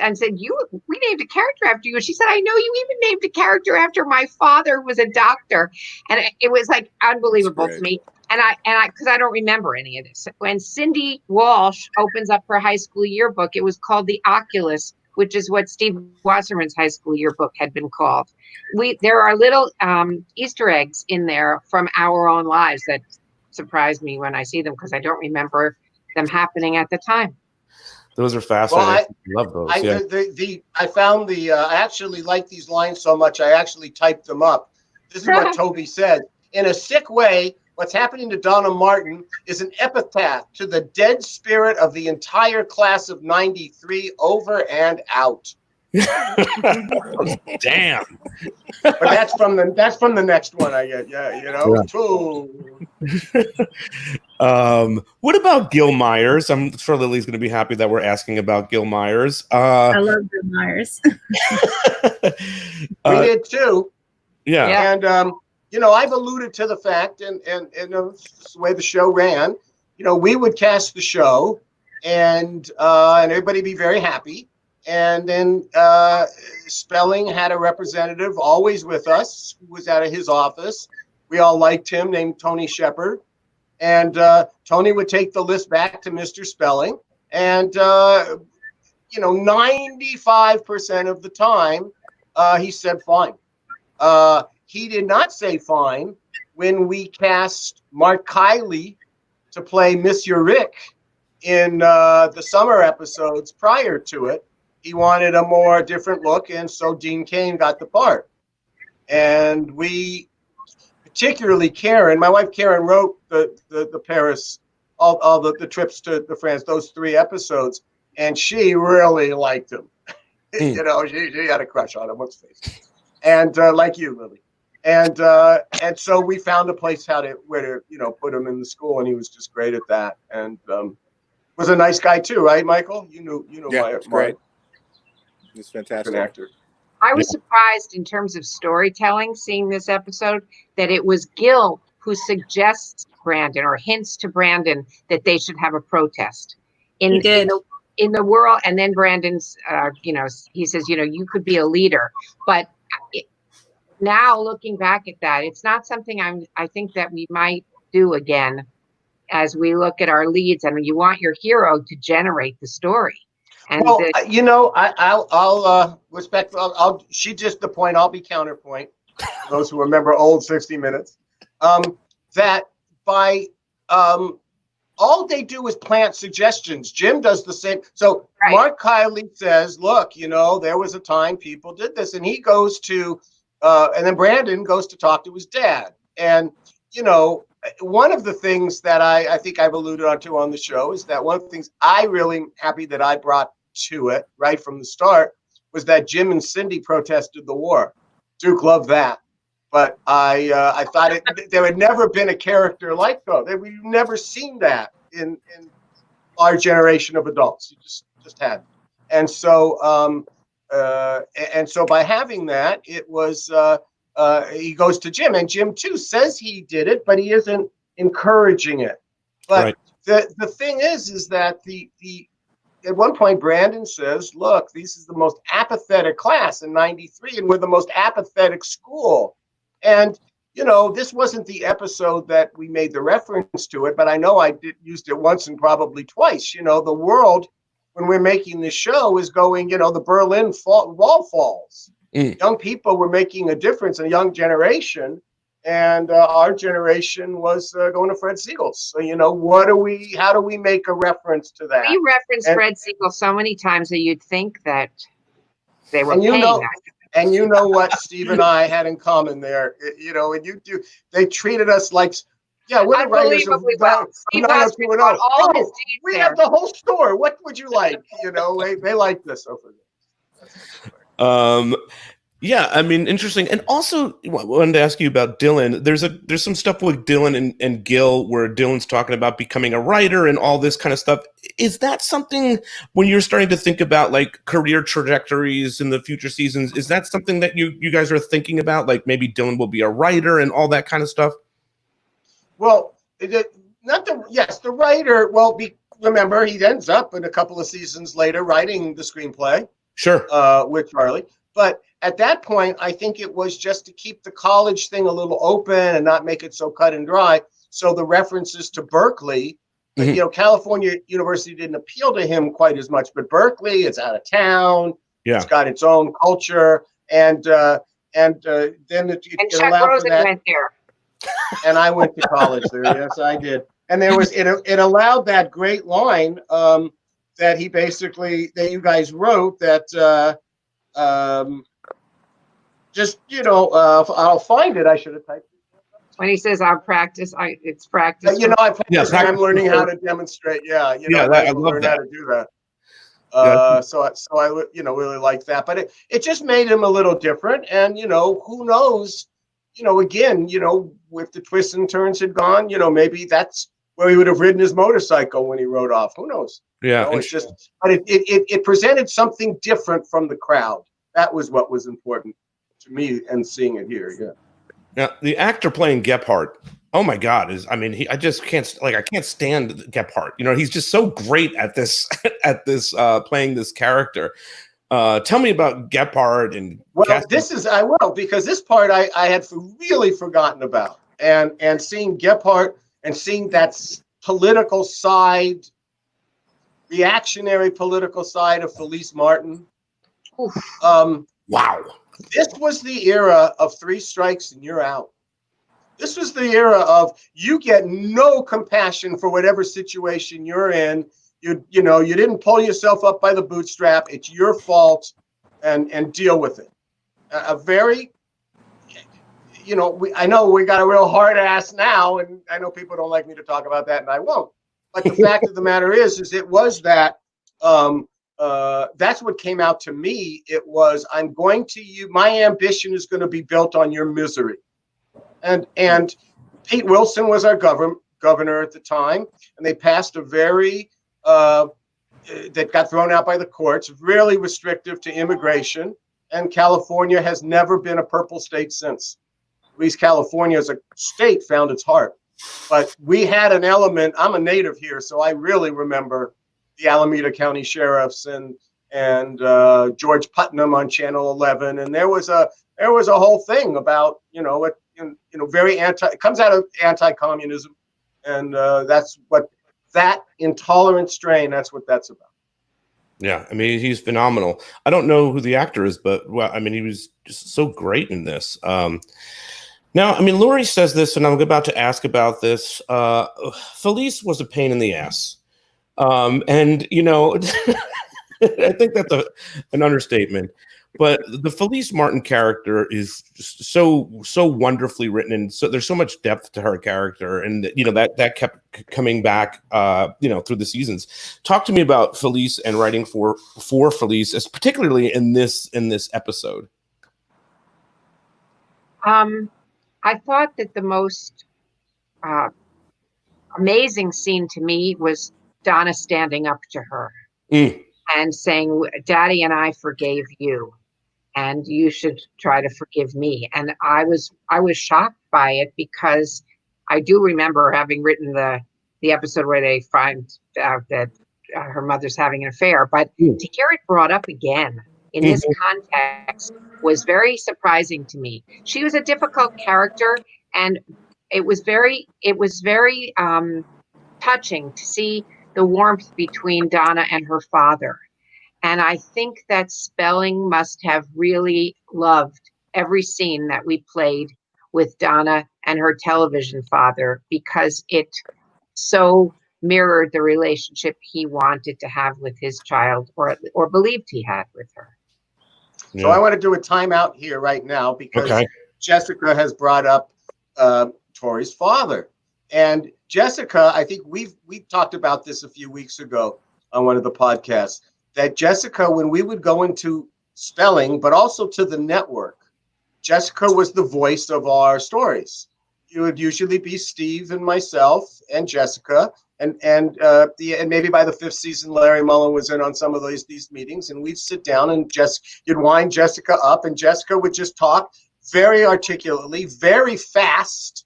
S7: and said, we named a character after you. And she said, I know you even named a character after my father, who was a doctor. And it was like unbelievable to me. And I, because I don't remember any of this. When Cindy Walsh opens up her high school yearbook, it was called the Oculus, which is what Steve Wasserman's high school yearbook had been called. There are little Easter eggs in there from our own lives that surprise me when I see them, because I don't remember them happening at the time.
S4: Those are fascinating. Well, I love those.
S6: I actually like these lines so much, I actually typed them up. This is what Toby said. In a sick way, what's happening to Donna Martin is an epitaph to the dead spirit of the entire class of 93, over and out.
S4: Damn.
S6: But that's from the next one I get. Yeah.
S4: What about Gil Myers? I'm sure Lily's going to be happy that we're asking about Gil Myers.
S5: I love Gil Myers.
S6: We did too.
S4: Yeah.
S6: And I've alluded to the fact, and the way the show ran, we would cast the show, and everybody be very happy. And then Spelling had a representative always with us, who was out of his office. We all liked him, named Tony Shepard. And Tony would take the list back to Mr. Spelling. And, 95% of the time, he said fine. He did not say fine when we cast Mark Kiley to play Monsieur Rick in the summer episodes prior to it. He wanted a more different look, and so Dean Cain got the part. And we, particularly Karen, my wife Karen wrote the Paris, all the trips to France, those 3 episodes, and she really liked them. You know, she had a crush on him, let's face it. And like you, Lily. And so we found a place where to put him in the school, and he was just great at that. And was a nice guy too, right, Michael? You knew
S8: Yeah, it's great. He's fantastic.
S6: An actor.
S7: I was surprised in terms of storytelling, seeing this episode, that it was Gil who suggests Brandon or hints to Brandon that they should have a protest in the world. And then Brandon's, he says, you could be a leader. But now looking back at that, it's not something I think that we might do again as we look at our leads. I mean, you want your hero to generate the story. And
S6: I'll respect. She just the point. I'll be counterpoint. Those who remember old 60 Minutes, that by all they do is plant suggestions. Jim does the same. So right. Mark Kiley says, "Look, there was a time people did this," and he goes to, and then Brandon goes to talk to his dad. And one of the things that I think I've alluded to on the show is that one of the things I really happy that I brought to it right from the start was that Jim and Cindy protested the war. Duke loved that, but I thought there had never been a character like that. We've never seen that in our generation of adults. You just hadn't. And so by having that, it was he goes to Jim, and Jim too says he did it, but he isn't encouraging it. But right. the thing is that the at one point Brandon says, "Look, this is the most apathetic class in '93, and we're the most apathetic school." And this wasn't the episode that we made the reference to it, but I know I used it once and probably twice. The world when we're making the show is going. The Berlin Wall falls. Young people were making a difference in a young generation, and our generation was going to Fred Siegel's. So, how do we make a reference to that?
S7: We reference Fred Siegel so many times that you'd think that they were paying that.
S6: And you know what Steve and I had in common there, and they treated us like, we're the writers of 90210. Oh, we have the whole story. What would you like? They like this over there.
S4: Yeah, I mean, interesting. And also, I wanted to ask you about Dylan. There's some stuff with Dylan and Gil where Dylan's talking about becoming a writer and all this kind of stuff. Is that something, when you're starting to think about like career trajectories in the future seasons, is that something that you guys are thinking about? Like maybe Dylan will be a writer and all that kind of stuff?
S6: Well, the writer. Well, remember, he ends up in a couple of seasons later writing the screenplay.
S4: Sure.
S6: With Charlie. But at that point, I think it was just to keep the college thing a little open and not make it so cut and dry. So the references to Berkeley, California University didn't appeal to him quite as much, but Berkeley, it's out of town. Yeah. It's got its own culture. And then it
S7: Chuck
S6: allowed
S7: Rosen
S6: for that.
S7: went there.
S6: And I went to college there. Yes, I did. And there was it allowed that great line that you guys wrote that I'll find it. I should have typed it.
S7: When he says I'll practice, it's practice.
S6: I practice and I'm learning how to demonstrate. I learned how to do that. So I really like that. But it just made him a little different. And who knows? Again, if the twists and turns had gone, maybe that's where he would have ridden his motorcycle when he rode off. Who knows?
S4: Yeah.
S6: It's just, but it presented something different from the crowd. That was what was important to me and seeing it here. Yeah.
S4: Now the actor playing Gephardt, oh my God, I just can't stand Gephardt. He's just so great at this playing this character. Tell me about Gephardt and.
S6: Well, because this part I had really forgotten about, and seeing Gephardt and seeing that political side, reactionary political side of Felice Martin.
S4: Wow.
S6: This was the era of 3 strikes and you're out. This was the era of you get no compassion for whatever situation you're in. You didn't pull yourself up by the bootstrap. It's your fault, and deal with it. A very I know we got a real hard ass now, and I know people don't like me to talk about that, and I won't. But the fact of the matter is it was that that's what came out to me. It was, I'm going to you. My ambition is going to be built on your misery. And Pete Wilson was our governor at the time, and they passed a very that got thrown out by the courts, really restrictive to immigration. And California has never been a purple state since. At least California as a state found its heart. But we had an element. I'm a native here, so I really remember the Alameda County sheriffs and George Putnam on Channel 11, and there was a whole thing about very it comes out of anti-communism, and that's what that intolerant strain. That's what that's about.
S4: Yeah, I mean, he's phenomenal. I don't know who the actor is, but he was just so great in this. Now, I mean, Lori says this, and I'm about to ask about this. Felice was a pain in the ass. And, I think that's an understatement. But the Felice Martin character is just so wonderfully written, and so there's so much depth to her character, and that kept coming back, through the seasons. Talk to me about Felice and writing for Felice, as particularly in this episode.
S7: I thought that the most amazing scene to me was Donna standing up to her and saying, "Daddy and I forgave you, and you should try to forgive me." And I was shocked by it, because I do remember having written the episode where they find out that her mother's having an affair, but to hear it brought up again in this context was very surprising to me. She was a difficult character, and it was very touching to see the warmth between Donna and her father. And I think that Spelling must have really loved every scene that we played with Donna and her television father, because it so mirrored the relationship he wanted to have with his child, or believed he had with her.
S6: So I want to do a timeout here right now, because Jessica has brought up Tori's father. And Jessica, I think we talked about this a few weeks ago on one of the podcasts, that Jessica, when we would go into Spelling, but also to the network, Jessica was the voice of our stories. It would usually be Steve and myself and Jessica, and maybe by the 5th season, Larry Mullen was in on some of these meetings, and we'd sit down and you'd wind Jessica up, and Jessica would just talk very articulately, very fast,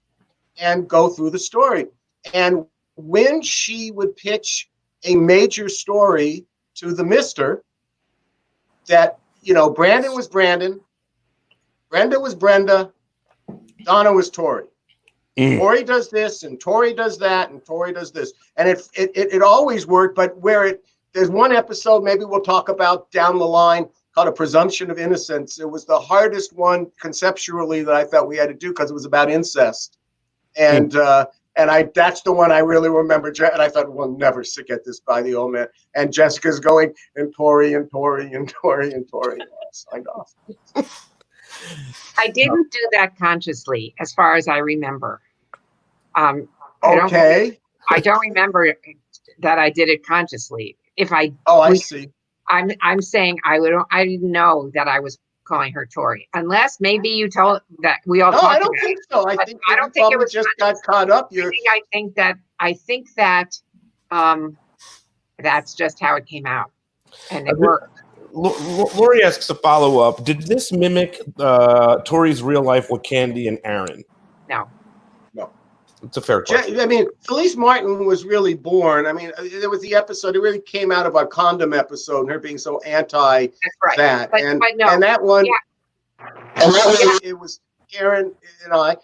S6: and go through the story. And when she would pitch a major story to the mister, that, Brandon was Brandon, Brenda was Brenda, Donna was Tori. Tori does this, and Tori does that, and Tori does this. And it always worked, but there's one episode maybe we'll talk about down the line called A Presumption of Innocence. It was the hardest one conceptually that I felt we had to do, because it was about incest. And that's the one I really remember. And I thought, we'll never get this by the old man. And Jessica's going, and Tori, and Tori, and Tori, and Tori. And I signed off.
S7: I didn't do that consciously, as far as I remember. I don't remember that I did it consciously.
S6: I see.
S7: I'm saying I didn't know that I was calling her Tori, unless maybe you told that we all.
S6: No, I don't think so. I don't think it was just got caught up.
S7: I think that that's just how it came out, and it worked.
S4: Lori asks a follow-up. Did this mimic Tori's real life with Candy and Aaron?
S7: No.
S4: It's a fair question.
S6: Felice Martin was really born. There was the episode. It really came out of our condom episode, and her being so anti that.
S7: But no.
S6: And that one, it was Aaron and I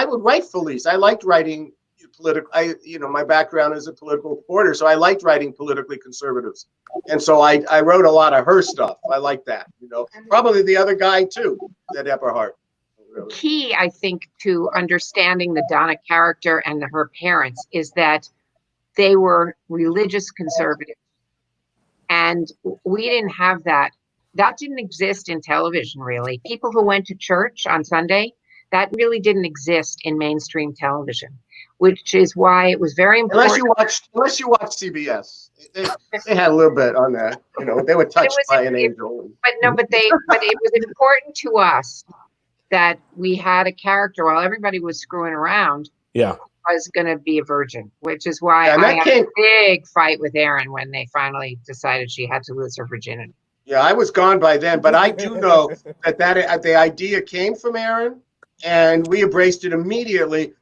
S6: would write Felice. I liked writing political. My background is a political reporter, so I liked writing politically conservatives, and so I wrote a lot of her stuff. I like that. Probably the other guy too, that Eberhardt.
S7: Key, I think, to understanding the Donna character and her parents is that they were religious conservatives, and we didn't have that that didn't exist in television, really. People who went to church on Sunday, that really didn't exist in mainstream television, which is why it was very important.
S6: Unless you watch CBS, they had a little bit on that. You know, they were touched by an angel.
S7: But it was important to us that we had a character while everybody was screwing around.
S4: Yeah.
S7: Was going to be a virgin, which is why I had a big fight with Erin when they finally decided she had to lose her virginity.
S6: Yeah, I was gone by then, but I do know that the idea came from Erin, and we embraced it immediately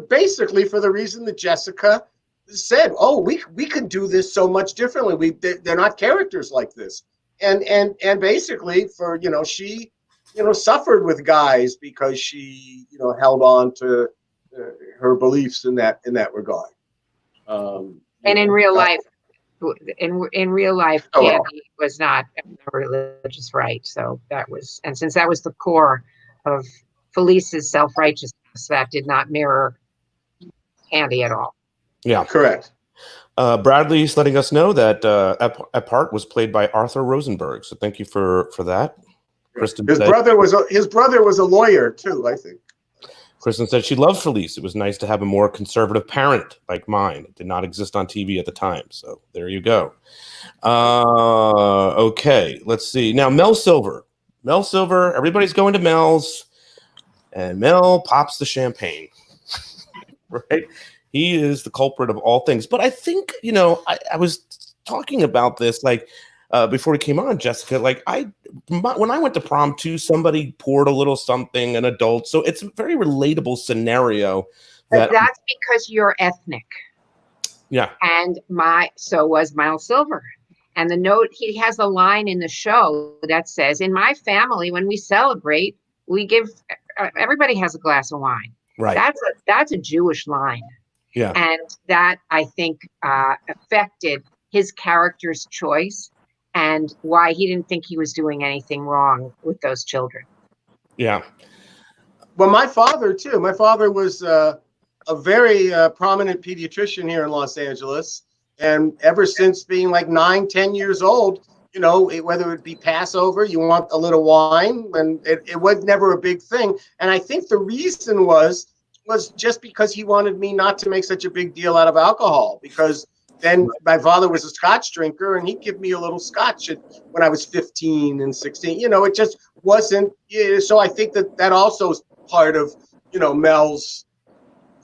S6: basically for the reason that Jessica said, "Oh, we can do this so much differently. They're not characters like this," and basically for she suffered with guys because she held on to her beliefs in that regard.
S7: And in real life, Candy was not a religious right. So and since that was the core of Felice's self-righteousness, that did not mirror Candy at all.
S4: Yeah,
S6: correct.
S4: Bradley's letting us know that Epart was played by Arthur Rosenberg. So thank you for that. Kristen
S6: his brother was a lawyer too, I think.
S4: Kristen said she loved Felice. It was nice to have a more conservative parent like mine. It did not exist on TV at the time. So there you go. Okay, let's see. Now, Mel Silver. Everybody's going to Mel's, and Mel pops the champagne. Right? He is the culprit of all things. But I think, I was talking about this, before we came on, Jessica, when I went to prom too, somebody poured a little something, an adult. So it's a very relatable scenario.
S7: That's because you're ethnic.
S4: Yeah.
S7: And so was Miles Silver. And the note, he has a line in the show that says, "In my family, when we celebrate, we give, everybody has a glass of wine."
S4: Right.
S7: That's a Jewish line.
S4: Yeah.
S7: And that, I think, affected his character's choice and why he didn't think he was doing anything wrong with those children.
S4: Yeah.
S6: Well, my father, too. My father was a very prominent pediatrician here in Los Angeles. And ever since being 9, 10 years old, whether it be Passover, you want a little wine, and it was never a big thing. And I think the reason was just because he wanted me not to make such a big deal out of alcohol, because then my father was a scotch drinker, and he'd give me a little scotch when I was 15 and 16. It just wasn't. So I think that also is part of, Mel's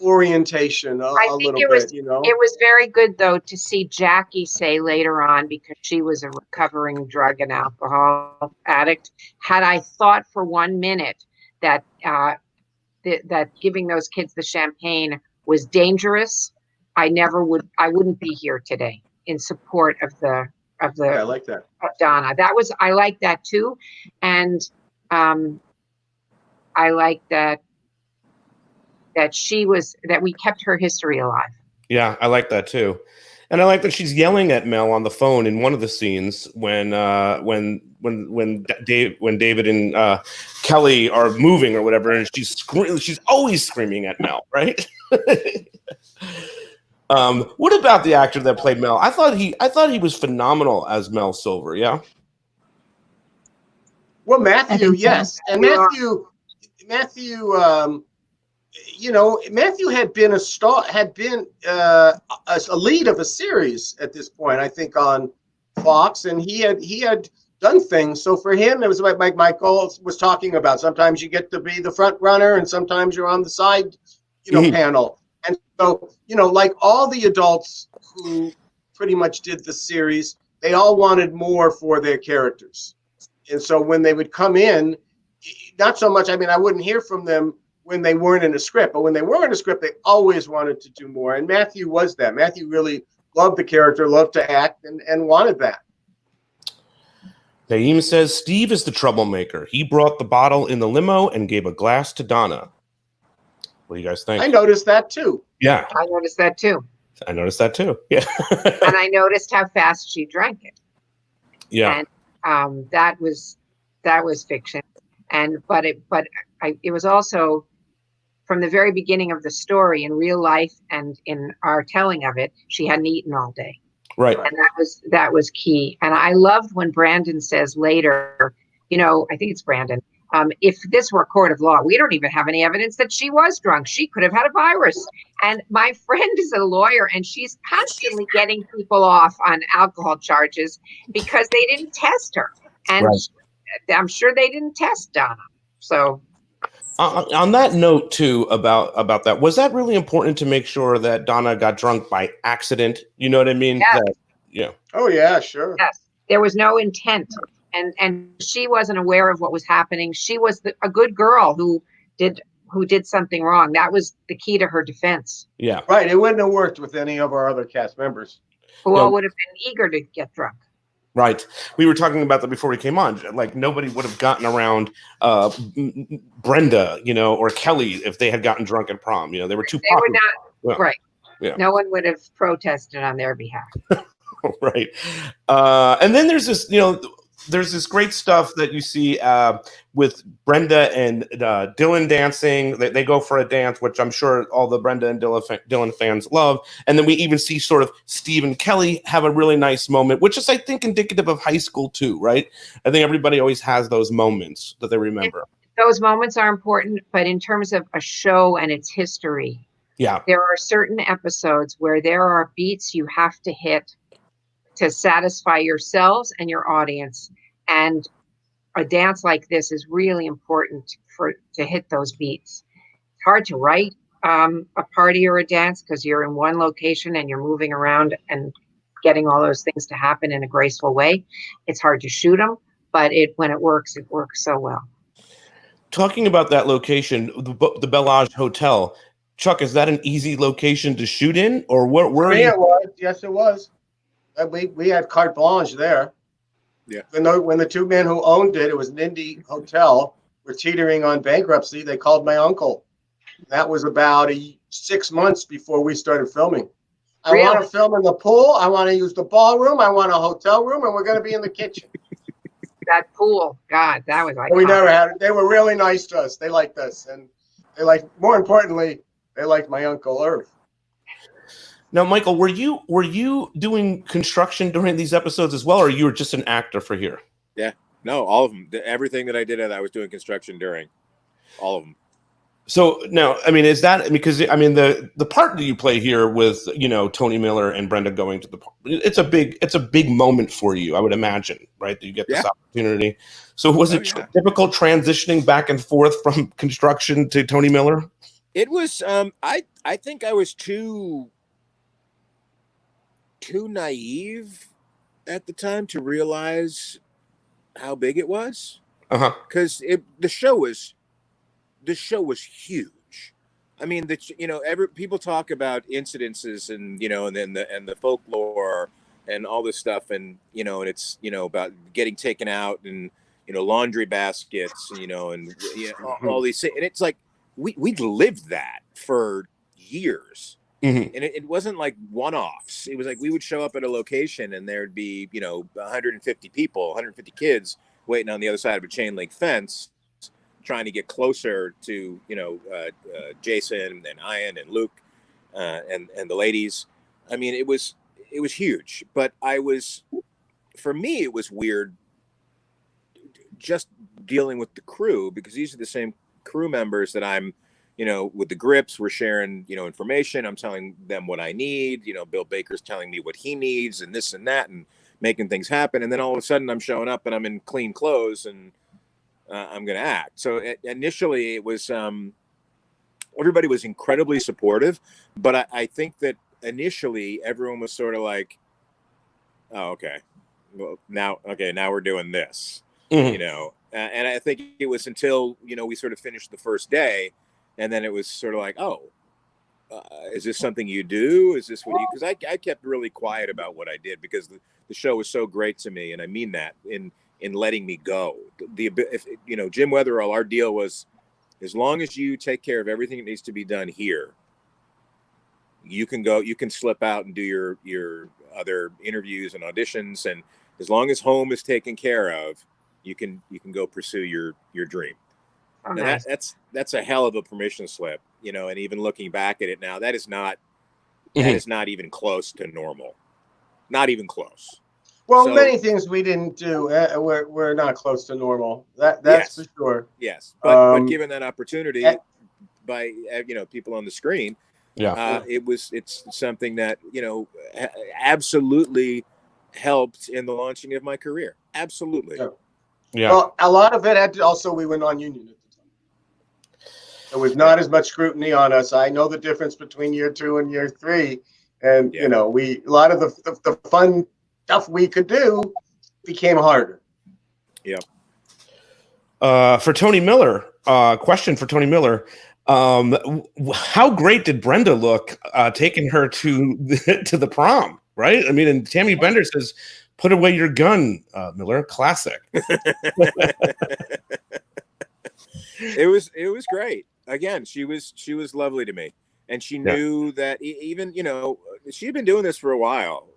S6: orientation a little bit. It
S7: was very good, though, to see Jackie say later on, because she was a recovering drug and alcohol addict, had I thought for 1 minute that that giving those kids the champagne was dangerous, I wouldn't be here today in support of the
S6: I like that.
S7: Of Donna. I like that too. And I like that we kept her history alive.
S4: Yeah, I like that too. And I like that she's yelling at Mel on the phone in one of the scenes when David and Kelly are moving or whatever, and she's always screaming at Mel, right? What about the actor that played Mel? I thought he was phenomenal as Mel Silver. Yeah.
S6: Well, Matthew, yes, and Matthew, Matthew had been a star, a lead of a series at this point, I think, on Fox, and he had done things. So for him, it was like Michael was talking about. Sometimes you get to be the front runner, and sometimes you're on the side, panel. And so, like all the adults who pretty much did the series, they all wanted more for their characters. And so when they would come in, not so much, I wouldn't hear from them when they weren't in a script, but when they were in a script, they always wanted to do more. And Matthew was that. Matthew really loved the character, loved to act, and wanted that.
S4: Naeem says, Steve is the troublemaker. He brought the bottle in the limo and gave a glass to Donna. What do you guys think?
S6: I noticed that too.
S4: Yeah.
S7: I noticed that too.
S4: Yeah.
S7: And I noticed how fast she drank it.
S4: Yeah.
S7: And that was fiction. But it was also, from the very beginning of the story, in real life and in our telling of it, she hadn't eaten all day.
S4: Right.
S7: And that was key. And I loved when Brandon says later, I think it's Brandon, if this were a court of law, we don't even have any evidence that she was drunk. She could have had a virus. And my friend is a lawyer, and she's constantly getting people off on alcohol charges because they didn't test her. And
S4: Right.
S7: I'm sure they didn't test Donna. So
S4: on that note too, about that, was that really important to make sure that Donna got drunk by accident? You know what I mean?
S7: Yes.
S4: Yeah.
S6: Oh yeah, sure.
S7: Yes, there was no intent. And she wasn't aware of what was happening. She was a good girl who did something wrong. That was the key to her defense.
S4: Yeah.
S6: Right. It wouldn't have worked with any of our other cast members.
S7: Who all would have been eager to get drunk.
S4: Right. We were talking about that before we came on. Like nobody would have gotten around Brenda, or Kelly if they had gotten drunk at prom. They were too popular.
S7: They were not, right.
S4: Yeah.
S7: No one would have protested on their behalf.
S4: Right. And then there's this, there's this great stuff that you see with Brenda and Dylan dancing. They go for a dance, which I'm sure all the Brenda and Dylan fans love. And then we even see sort of Steve and Kelly have a really nice moment, which is, I think, indicative of high school too, right? I think everybody always has those moments that they remember.
S7: Those moments are important, but in terms of a show and its history, there are certain episodes where there are beats you have to hit to satisfy yourselves and your audience. And a dance like this is really important to hit those beats. It's hard to write a party or a dance because you're in one location and you're moving around and getting all those things to happen in a graceful way. It's hard to shoot them, but when it works so well.
S4: Talking about that location, the Bellage Hotel, Chuck, is that an easy location to shoot in, or where?
S6: It was. Yes, it was. We had carte blanche there.
S8: Yeah.
S6: When the two men who owned it was an indie hotel, were teetering on bankruptcy, they called my uncle. That was about 6 months before we started filming.
S7: Really?
S6: I want to film in the pool. I want to use the ballroom. I want a hotel room, and we're going to be in the kitchen.
S7: That pool, God, that was like.
S6: We never had it. They were really nice to us. They liked us, and more importantly, they liked my Uncle Irv.
S4: Now, Michael, were you doing construction during these episodes as well, or you were just an actor for here?
S8: Yeah, no, all of them. Everything that I did, I was doing construction during. All of them.
S4: So now, I mean, is that because the part that you play here with Tony Miller and Brenda going to it's a big moment for you, I would imagine, right? That you get this opportunity. So was it difficult transitioning back and forth from construction to Tony Miller?
S8: It was. I think I was too naive at the time to realize how big it was. Because the show was huge. I mean, people talk about incidences and and the folklore and all this stuff, and and it's about getting taken out and laundry baskets and all these things, and it's like we lived that for years.
S4: Mm-hmm.
S8: And it wasn't like one-offs. It was like we would show up at a location and there'd be 150 people, 150 kids waiting on the other side of a chain link fence, trying to get closer to Jason and Ian and Luke and the ladies. I mean, it was huge. But for me, it was weird just dealing with the crew, because these are the same crew members that I'm with the grips. We're sharing information. I'm telling them what I need. Bill Baker's telling me what he needs and this and that, and making things happen. And then all of a sudden I'm showing up and I'm in clean clothes and I'm going to act. So initially it was, everybody was incredibly supportive, but I think that initially everyone was sort of like, oh, okay, well now we're doing this, and I think it was until, we sort of finished the first day, and then it was sort of like, oh, is this something you do? Is this what you, because I kept really quiet about what I did, because the show was so great to me. And I mean that in letting me go. If Jim Weatherall, our deal was, as long as you take care of everything that needs to be done here, you can slip out and do your other interviews and auditions. And as long as home is taken care of, you can go pursue your dream. Oh, nice. That's a hell of a permission slip, and even looking back at it now, that is not even close to normal. not even close.
S6: Well,
S8: So-
S6: many things we didn't do. We're not close to normal. That's
S8: Yes.
S6: for sure.
S8: Yes, but
S6: Um,
S8: given that opportunity by people on the screen, it's something that absolutely helped in the launching of my career. Absolutely.
S4: Yeah.
S6: Well, a lot of it had also we were non-union at the time. There was not as much scrutiny on us. I know the difference between year 2 and year 3, and a lot of the fun stuff we could do became harder.
S8: Yeah.
S4: For Tony Miller, question for Tony Miller. How great did Brenda look taking her to the prom, right? I mean, and Tammy Bender says, "Put away your gun, Miller." Classic.
S8: It was great. Again, she was lovely to me, and she knew that even she had been doing this for a while,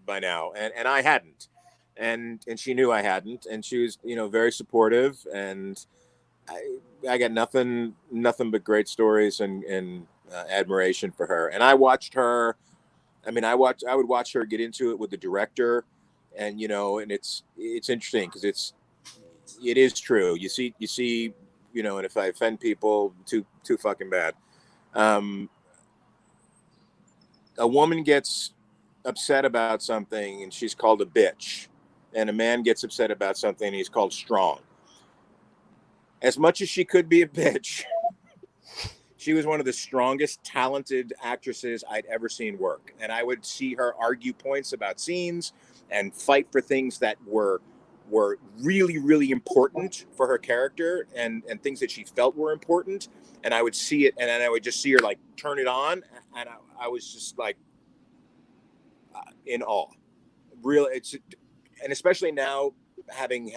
S8: by now, and I hadn't, and she knew I hadn't, and she was very supportive, and I got nothing but great stories and admiration for her. And I watched her. I mean, I would watch her get into it with the director, and and it's interesting because it is true. You see, and if I offend people, too fucking bad. A woman gets upset about something and she's called a bitch, and a man gets upset about something and he's called strong. As much as she could be a bitch, she was one of the strongest, talented actresses I'd ever seen work. And I would see her argue points about scenes and fight for things that were really, really important for her character and things that she felt were important. And I would see it, and then I would just see her like turn it on, and I was just like in awe. And especially now, having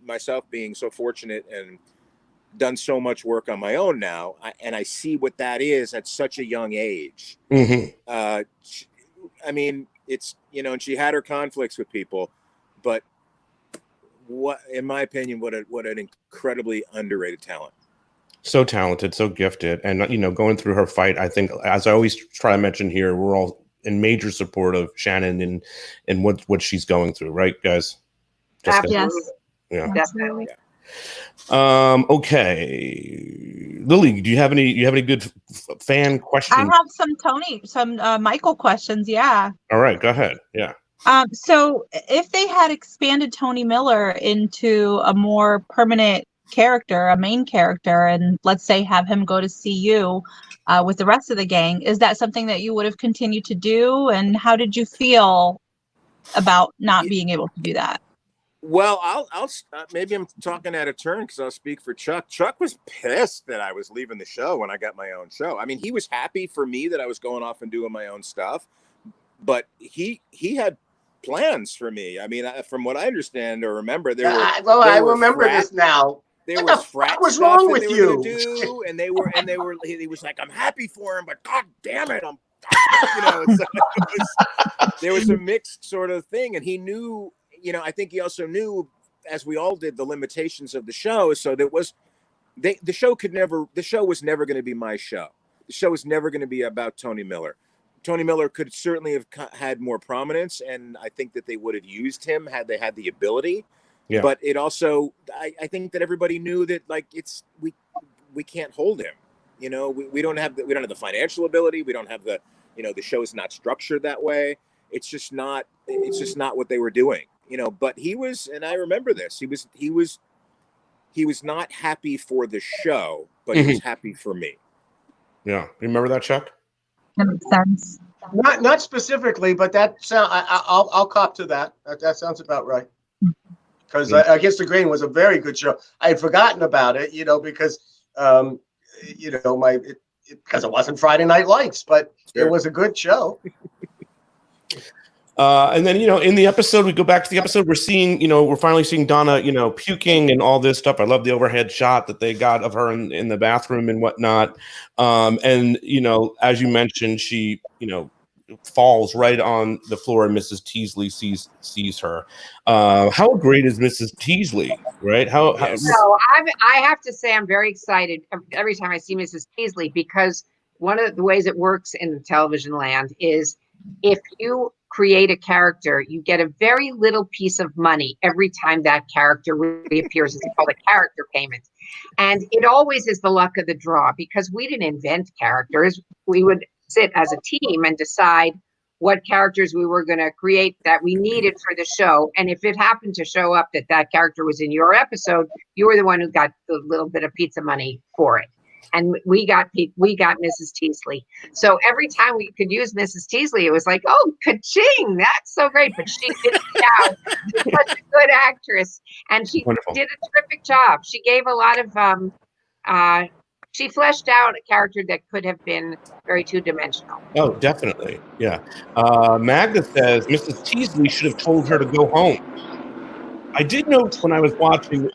S8: myself being so fortunate and done so much work on my own now, and I see what that is at such a young age.
S4: Mm-hmm.
S8: I mean, it's and she had her conflicts with people, but what, in my opinion, what an incredibly underrated talent.
S4: So talented, so gifted, and going through her fight, I think, as I always try to mention here, we're all in major support of Shannon and what she's going through, right, guys?
S7: Absolutely.
S4: Yeah.
S7: Definitely.
S4: Okay, Lily, do you have any good fan questions?
S5: I have some Michael questions. Yeah.
S4: All right, go ahead. Yeah.
S5: So if they had expanded Tony Miller into a more permanent character, a main character, and let's say have him go to CU with the rest of the gang, is that something that you would have continued to do? And how did you feel about not being able to do that?
S8: Well, I'll maybe I'm talking out of turn because I'll speak for Chuck. Chuck was pissed that I was leaving the show when I got my own show. I mean, he was happy for me that I was going off and doing my own stuff, but he had plans for me. I mean, from what I understand or remember, there were.
S6: Well, I remember this now.
S8: There
S6: What
S8: was
S6: the
S8: frat
S6: fuck was
S8: stuff
S6: wrong
S8: that
S6: with
S8: they were
S6: you?
S8: gonna do, and they were. He was like, "I'm happy for him, but god damn it, I'm." There was a mixed sort of thing, and he knew. I think he also knew, as we all did, the limitations of the show. So the show was never going to be my show. The show was never going to be about Tony Miller. Tony Miller could certainly have had more prominence, and I think that they would have used him had they had the ability. Yeah. But it also, I think that everybody knew that we can't hold him. We don't have the financial ability. We don't have the the show's not structured that way. It's just not what they were doing. But he was, and I remember this. He was not happy for the show, but he was happy for me.
S4: Yeah, remember that, Chuck?
S5: That makes sense.
S6: Not specifically, but that sound. I'll cop to that. That sounds about right. Because Against the Grain was a very good show. I had forgotten about it, because because it wasn't Friday Night Lights, but It was a good show.
S4: And then, in the episode, we go back to the episode, we're finally seeing Donna, puking and all this stuff. I love the overhead shot that they got of her in the bathroom and whatnot. And, as you mentioned, she, falls right on the floor and Mrs. Teasley sees her. How great is Mrs. Teasley, right?
S7: So I have to say I'm very excited every time I see Mrs. Teasley, because one of the ways it works in television land is if you create a character, you get a very little piece of money every time that character reappears. It's called a character payment. And it always is the luck of the draw, because we didn't invent characters. We would sit as a team and decide what characters we were going to create that we needed for the show. And if it happened to show up that that character was in your episode, you were the one who got the little bit of pizza money for it. And we got Mrs. Teasley. So every time we could use Mrs. Teasley, it was like, oh, ka-ching, that's so great. But she did it out. She's such a good actress. And she did a terrific job. She gave a lot of, she fleshed out a character that could have been very two-dimensional.
S4: Oh, definitely. Yeah. Magda says Mrs. Teasley should have told her to go home. I did note when I was watching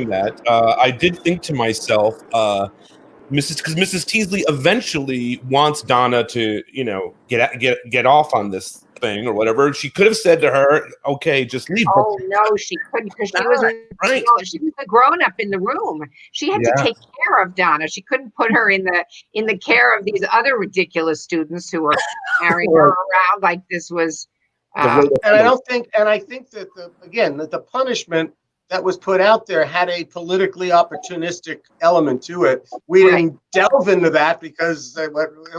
S4: that, I did think to myself, because Mrs. Teasley eventually wants Donna to, get off on this thing or whatever. She could have said to her, "Okay, just leave."
S7: Oh no, she couldn't, because she was
S4: right.
S7: She was a grown-up in the room. She had to take care of Donna. She couldn't put her in the care of these other ridiculous students who were carrying her around like this was.
S6: And I think that the punishment that was put out there had a politically opportunistic element to it. We didn't delve into that because I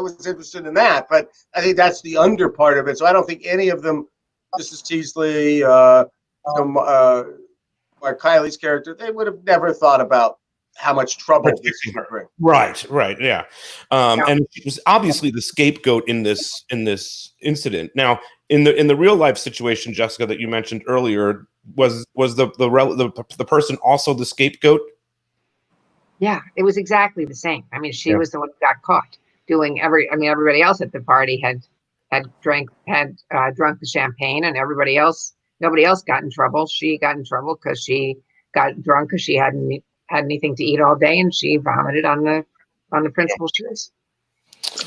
S6: was interested in that, but I think that's the under part of it. So I don't think any of them, Mrs. Teasley, or Kylie's character, they would have never thought about how much trouble this would bring.
S4: Right, yeah. And she was obviously the scapegoat in this incident. Now, in the real life situation, Jessica, that you mentioned earlier, was the person also the scapegoat?
S7: Yeah, it was exactly the same. I mean, she was the one who got caught doing everybody else at the party had drunk the champagne, and nobody else got in trouble. She got in trouble because she got drunk because she hadn't had anything to eat all day, and she vomited on the principal's shoes.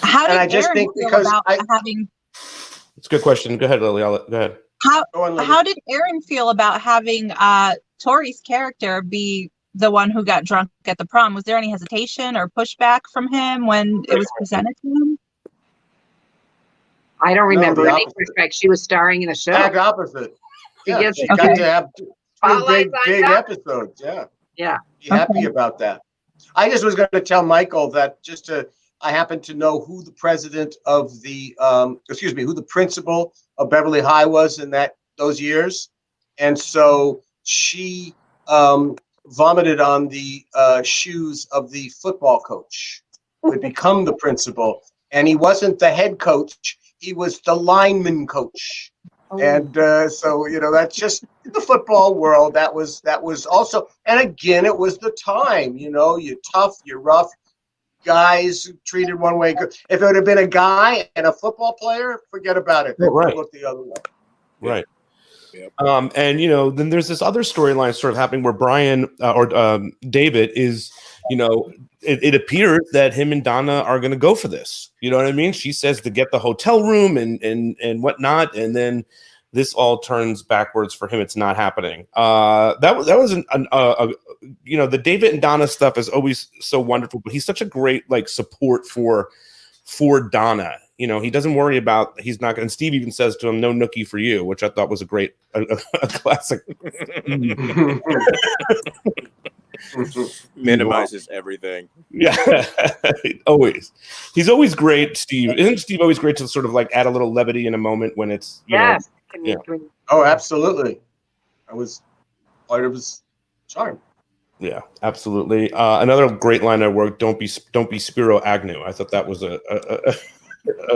S5: How did Aaron feel about having?
S4: It's a good question. Go ahead, Lily. Go ahead.
S5: How did Aaron feel about having Tori's character be the one who got drunk at the prom? Was there any hesitation or pushback from him when it was presented to him?
S7: I don't remember any pushback. She was starring in the show.
S6: Exact opposite. Yeah, she got to have two big episodes. Yeah. Be happy about that. I just was going to tell Michael that I happen to know who the president of who the principal of Beverly High was in those years. And so she vomited on the shoes of the football coach who had become the principal. And he wasn't the head coach. He was the lineman coach. Oh. And so, that's just the football world. That was also, and again, it was the time, you're tough, you're rough. Guys treated one way. If it would have been a guy and a football player, forget about it. They would look the other way.
S4: Right. Yep. And then there's this other storyline sort of happening where Brian or David is, it appears that him and Donna are going to go for this. You know what I mean? She says to get the hotel room and whatnot, and then this all turns backwards for him. It's not happening. That was the David and Donna stuff is always so wonderful, but he's such a great support for Donna. He doesn't worry about, he's not going, and Steve even says to him, "No nookie for you," which I thought was a great, a classic.
S8: Minimizes everything.
S4: Yeah, always. He's always great, Steve. Isn't Steve always great to sort of add a little levity in a moment when it's,
S7: yes.
S6: Oh, absolutely. I was part of his charm.
S4: Yeah, absolutely. Another great line I worked, don't be Spiro Agnew. I thought that was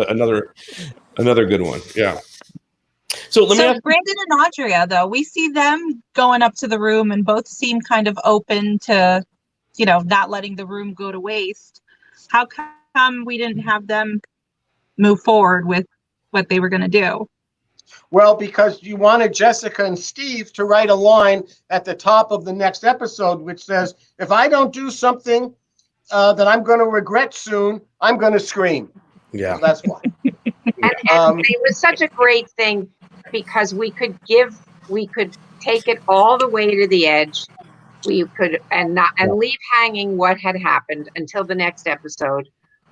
S4: another good one. Yeah. So
S5: Brandon and Audria, though, we see them going up to the room and both seem kind of open to, not letting the room go to waste. How come we didn't have them move forward with what they were going to do?
S6: Well, because you wanted Jessica and Steve to write a line at the top of the next episode, which says, "If I don't do something that I'm going to regret soon, I'm going to scream."
S4: Yeah,
S6: so that's why.
S7: And it was such a great thing because we could take it all the way to the edge. We could and leave hanging what had happened until the next episode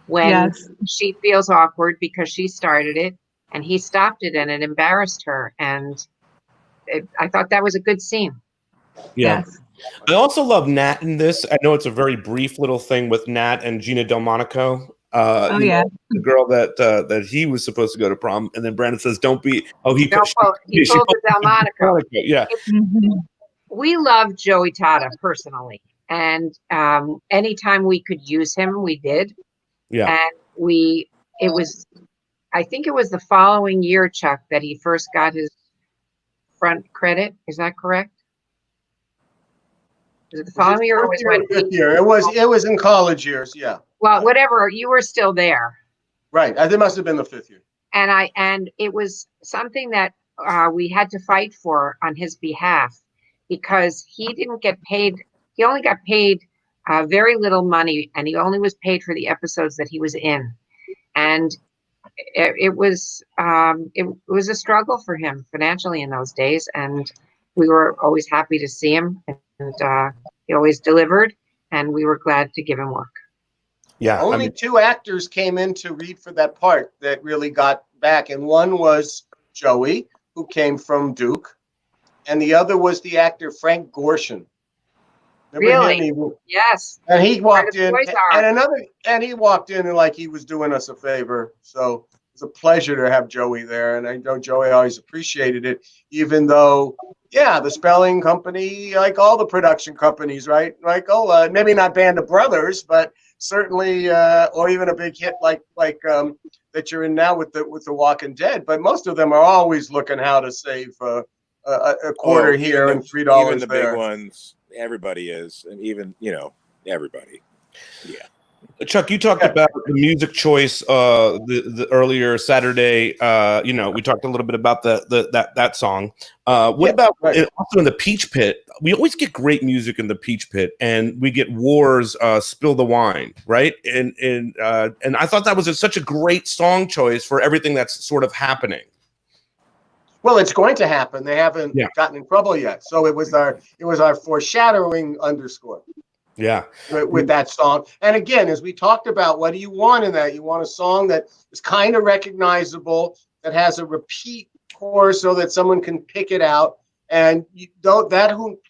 S7: when she feels awkward because she started it. and he stopped it, and it embarrassed her. And I thought that was a good scene.
S4: Yeah.
S5: Yes.
S4: I also love Nat in this. I know it's a very brief little thing with Nat and Gina Delmonico.
S5: Oh, yeah.
S4: The girl that he was supposed to go to prom, and then Brandon says, "Don't be." Oh,
S7: He pulled the Delmonico.
S4: Yeah.
S5: Mhm.
S7: We love Joey Tata personally, and anytime we could use him, we did.
S4: Yeah.
S7: And I think it was the following year, Chuck, that he first got his front credit. Is that correct? Was it the following year, or was when
S6: fifth year? It was in college years. Yeah.
S7: Well, whatever. You were still there,
S6: Right. It must have been the 5th year.
S7: and it was something that we had to fight for on his behalf, because he didn't get paid. He only got paid very little money, and he only was paid for the episodes that he was in. And it was a struggle for him financially in those days. And we were always happy to see him, and he always delivered, and we were glad to give him work.
S4: Yeah.
S6: Only 2 actors came in to read for that part that really got back, and one was Joey, who came from Duke, and the other was the actor Frank Gorshin.
S7: Really?
S6: Him?
S7: Yes.
S6: And he walked in,
S7: Boys are.
S6: and he walked in and like he was doing us a favor. So it was a pleasure to have Joey there, and I know Joey always appreciated it, even though, yeah, the spelling company, like all the production companies, right? Like, maybe not Band of Brothers, but certainly, or even a big hit like that you're in now with the Walking Dead. But most of them are always looking how to save a quarter here and $3
S8: even the
S6: there.
S8: big ones. Everybody is, and even everybody. Yeah.
S4: Chuck, you talked about the music choice the earlier Saturday. We talked a little bit about that song. What about also in the Peach Pit? We always get great music in the Peach Pit, and we get War's "Spill the Wine," right? And I thought that was such a great song choice for everything that's sort of happening.
S6: Well, it's going to happen. They haven't gotten in trouble yet, so it was our foreshadowing underscore.
S4: Yeah,
S6: with that song. And again, as we talked about, what do you want in that? You want a song that is kind of recognizable, that has a repeat chorus so that someone can pick it out, and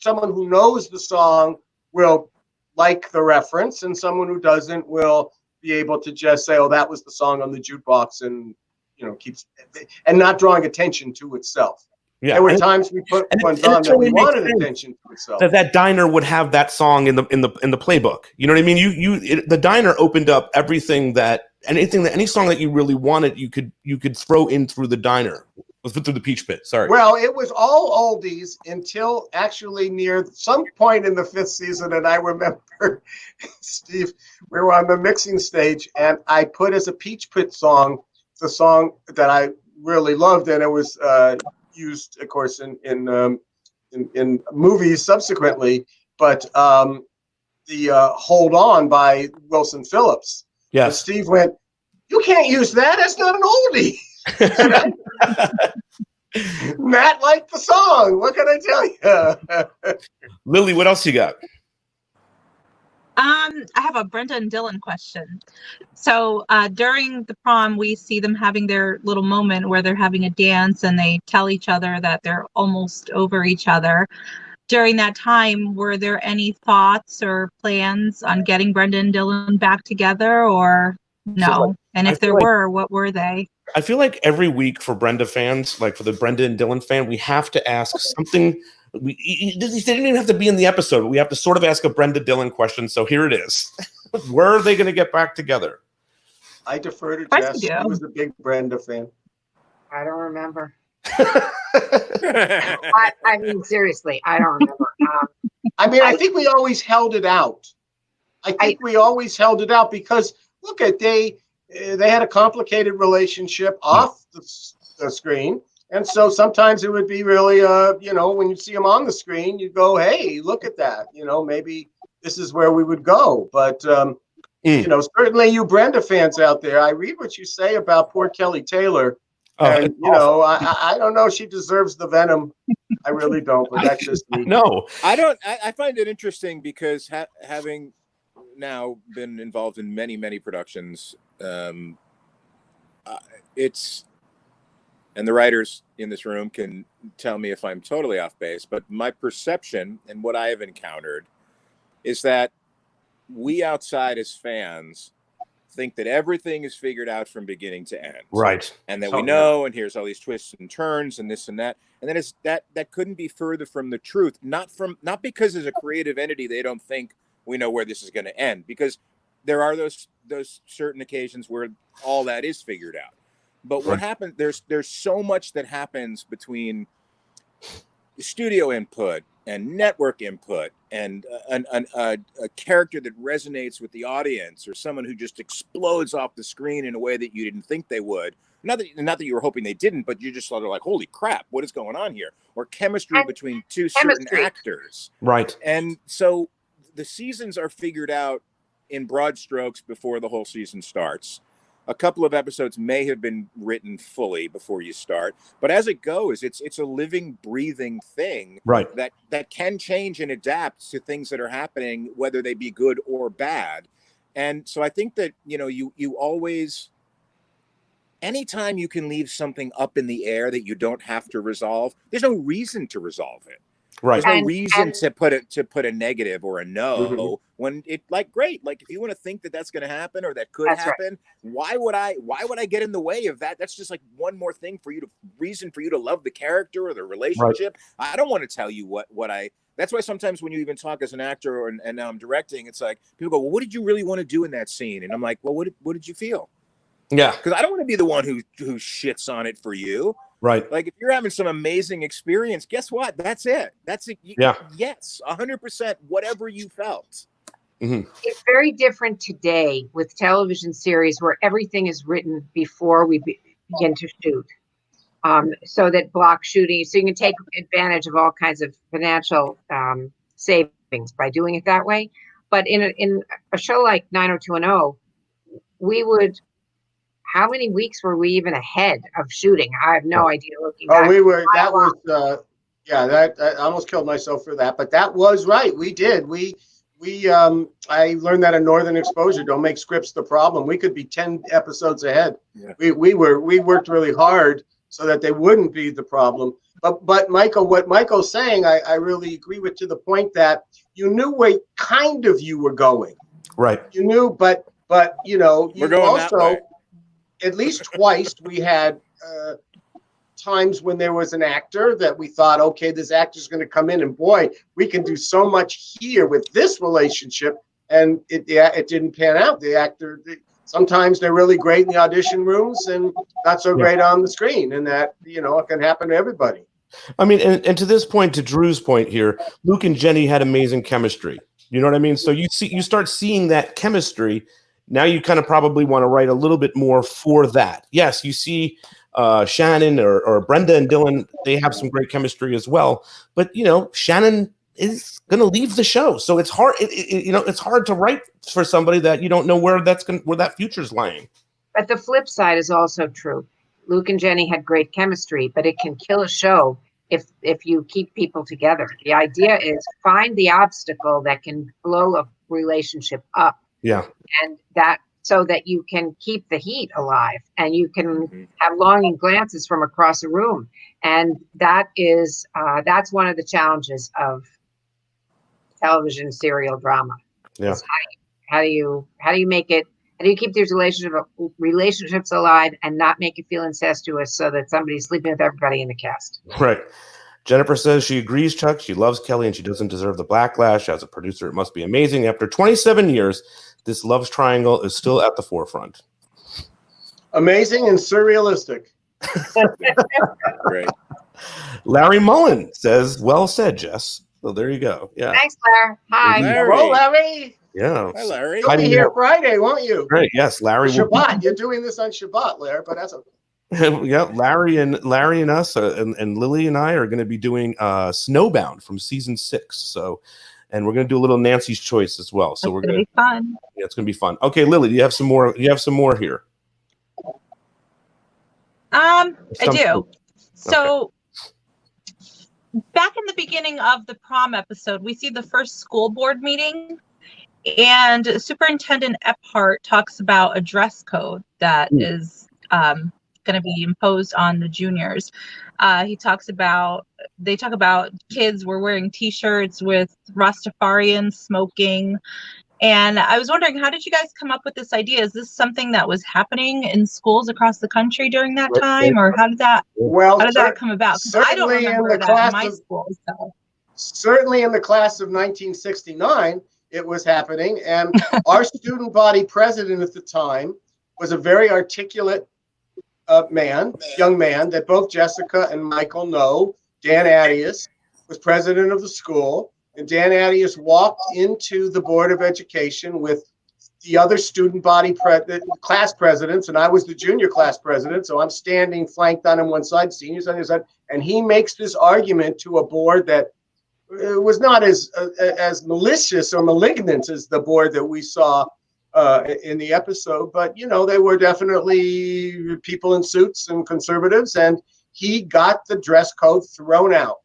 S6: someone who knows the song will like the reference, and someone who doesn't will be able to just say, "Oh, that was the song on the jukebox," and keeps and not drawing attention to itself. Yeah, there were times we put ones on that we wanted attention to itself.
S4: That diner would have that song in the playbook. You know what I mean? The diner opened up everything any song that you really wanted, you could throw in through the diner, through the Peach Pit. Sorry.
S6: Well, it was all oldies until actually near some point in the 5th season, and I remember, Steve, we were on the mixing stage, and I put as a Peach Pit song the song that I really loved, and it was used, of course, in movies subsequently. But the "Hold On" by Wilson Phillips.
S4: Yeah.
S6: Steve went, "You can't use that. That's not an oldie." Matt liked the song. What can I tell you?
S4: Lily, what else you got?
S5: I have a Brenda and Dylan question. So during the prom, we see them having their little moment where they're having a dance and they tell each other that they're almost over each other. During that time, were there any thoughts or plans on getting Brenda and Dylan back together, or no? And if there were, what were they?
S4: I feel like every week for Brenda fans, like for the Brenda and Dylan fan, we have to ask something. They didn't even have to be in the episode, but we have to sort of ask a Brenda Dylan question. So here it is. Where are they going to get back together?
S6: I defer to Jess. He was a big Brenda fan.
S7: I don't remember. I mean, seriously, I don't remember.
S6: I think we always held it out. We always held it out because, look, they had a complicated relationship off the screen. And so sometimes it would be really, when you see them on the screen, you go, "Hey, look at that. Maybe this is where we would go." But, certainly you Brenda fans out there, I read what you say about poor Kelly Taylor. And, I don't know if she deserves the venom. I really don't, but that's just me.
S4: No,
S8: I don't. I find it interesting because having now been involved in many, many productions, and the writers in this room can tell me if I'm totally off base, but my perception and what I have encountered is that we outside as fans think that everything is figured out from beginning to end.
S4: Right.
S8: And that we know, and here's all these twists and turns and this and that. And that couldn't be further from the truth. Not because as a creative entity, they don't think we know where this is going to end, because there are those certain occasions where all that is figured out. But what happened, there's so much that happens between studio input and network input and a character that resonates with the audience, or someone who just explodes off the screen in a way that you didn't think they would. Not that you were hoping they didn't, but you just sort of like, holy crap, what is going on here? Or chemistry between certain actors.
S4: Right.
S8: And so the seasons are figured out in broad strokes before the whole season starts. A couple of episodes may have been written fully before you start, but as it goes, it's a living, breathing thing,
S4: right?
S8: That can change and adapt to things that are happening, whether they be good or bad. And so I think that you always, anytime you can leave something up in the air that you don't have to resolve, there's no reason to resolve it.
S4: Right.
S8: There's no reason to put a negative or a no when it, like, great. Like, if you want to think that that's going to happen or that could happen, why would I get in the way of that? That's just like one more thing reason for you to love the character or the relationship. Right. I don't want to tell you what I. That's why sometimes when you even talk as an actor and now I'm directing, it's like people go, well, what did you really want to do in that scene? And I'm like, well, what did you feel?
S4: Yeah.
S8: Because I don't want to be the one who shits on it for you.
S4: Right.
S8: Like, if you're having some amazing experience, guess what? That's it. That's it.
S4: Yeah.
S8: Yes, 100%. Whatever you felt.
S7: Mm-hmm. It's very different today with television series where everything is written before we begin to shoot, so that block shooting, so you can take advantage of all kinds of financial savings by doing it that way. But in a show like 90210, we would. How many weeks were we even ahead of shooting? I have no idea. Looking back.
S6: We were. That was. That I almost killed myself for that, but that was right. We did. I learned that in Northern Exposure. Don't make scripts the problem. We could be 10 episodes ahead. Yeah. We worked really hard so that they wouldn't be the problem. But Michael, what Michael's saying, I really agree with, to the point that you knew where kind of you were going.
S4: Right.
S6: You knew, but you also. At least twice we had times when there was an actor that we thought, okay, this actor's going to come in and boy, we can do so much here with this relationship. And it didn't pan out. The actor, sometimes they're really great in the audition rooms and not so great on the screen. And that, it can happen to everybody.
S4: I mean, and to this point, to Drew's point here, Luke and Jenny had amazing chemistry. You know what I mean? So you start seeing that chemistry. Now you kind of probably want to write a little bit more for that. Yes, you see Shannon or Brenda and Dylan, they have some great chemistry as well. But, Shannon is going to leave the show. So it's hard, it's hard to write for somebody that you don't know where that future's lying.
S7: But the flip side is also true. Luke and Jenny had great chemistry, but it can kill a show if you keep people together. The idea is find the obstacle that can blow a relationship up.
S4: Yeah.
S7: And that so that you can keep the heat alive and you can have longing glances from across a room. And that's one of the challenges of television serial drama.
S4: Yeah.
S7: How do you make it, how do you keep these relationships alive and not make it feel incestuous so that somebody's sleeping with everybody in the cast?
S4: Right. Jennifer says she agrees, Chuck. She loves Kelly and she doesn't deserve the backlash. As a producer, it must be amazing. After 27 years, this love triangle is still at the forefront.
S6: Amazing and surrealistic.
S8: Great.
S4: Larry Mullen says, well said, Jess. So there you go. Yeah.
S7: Thanks, Larry. Hi.
S6: Hello, Larry.
S4: Yeah.
S8: Hi, Larry.
S6: You'll be here Friday, won't you?
S4: Right. Yes, Larry.
S6: Shabbat. You're doing this on Shabbat, Larry, but that's okay.
S4: Yeah, Larry and us and Lilly and I are going to be doing Snowbound from season 6. So, and we're going to do a little Nancy's Choice as well. So we're going to
S5: be fun.
S4: Yeah, it's going to be fun. Okay, Lilly, do you have some more? You have some more here.
S5: I do. So back in the beginning of the prom episode, we see the first school board meeting, and Superintendent Epphart talks about a dress code that is going to be imposed on the juniors. They talk about kids were wearing T-shirts with Rastafarians smoking. And I was wondering, how did you guys come up with this idea? Is this something that was happening in schools across the country during that time, or how did that come about? 'Cause I don't remember that in my school. So.
S6: Certainly in the class of 1969, it was happening. And our student body president at the time was a very articulate young man that both Jessica and Michael know. Dan Attias was president of the school. And Dan Attias walked into the Board of Education with the other student body class presidents, and I was the junior class president, so I'm standing flanked on one side, seniors on the other side, and he makes this argument to a board that was not as malicious or malignant as the board that we saw in the episode, but they were definitely people in suits and conservatives, and he got the dress code thrown out.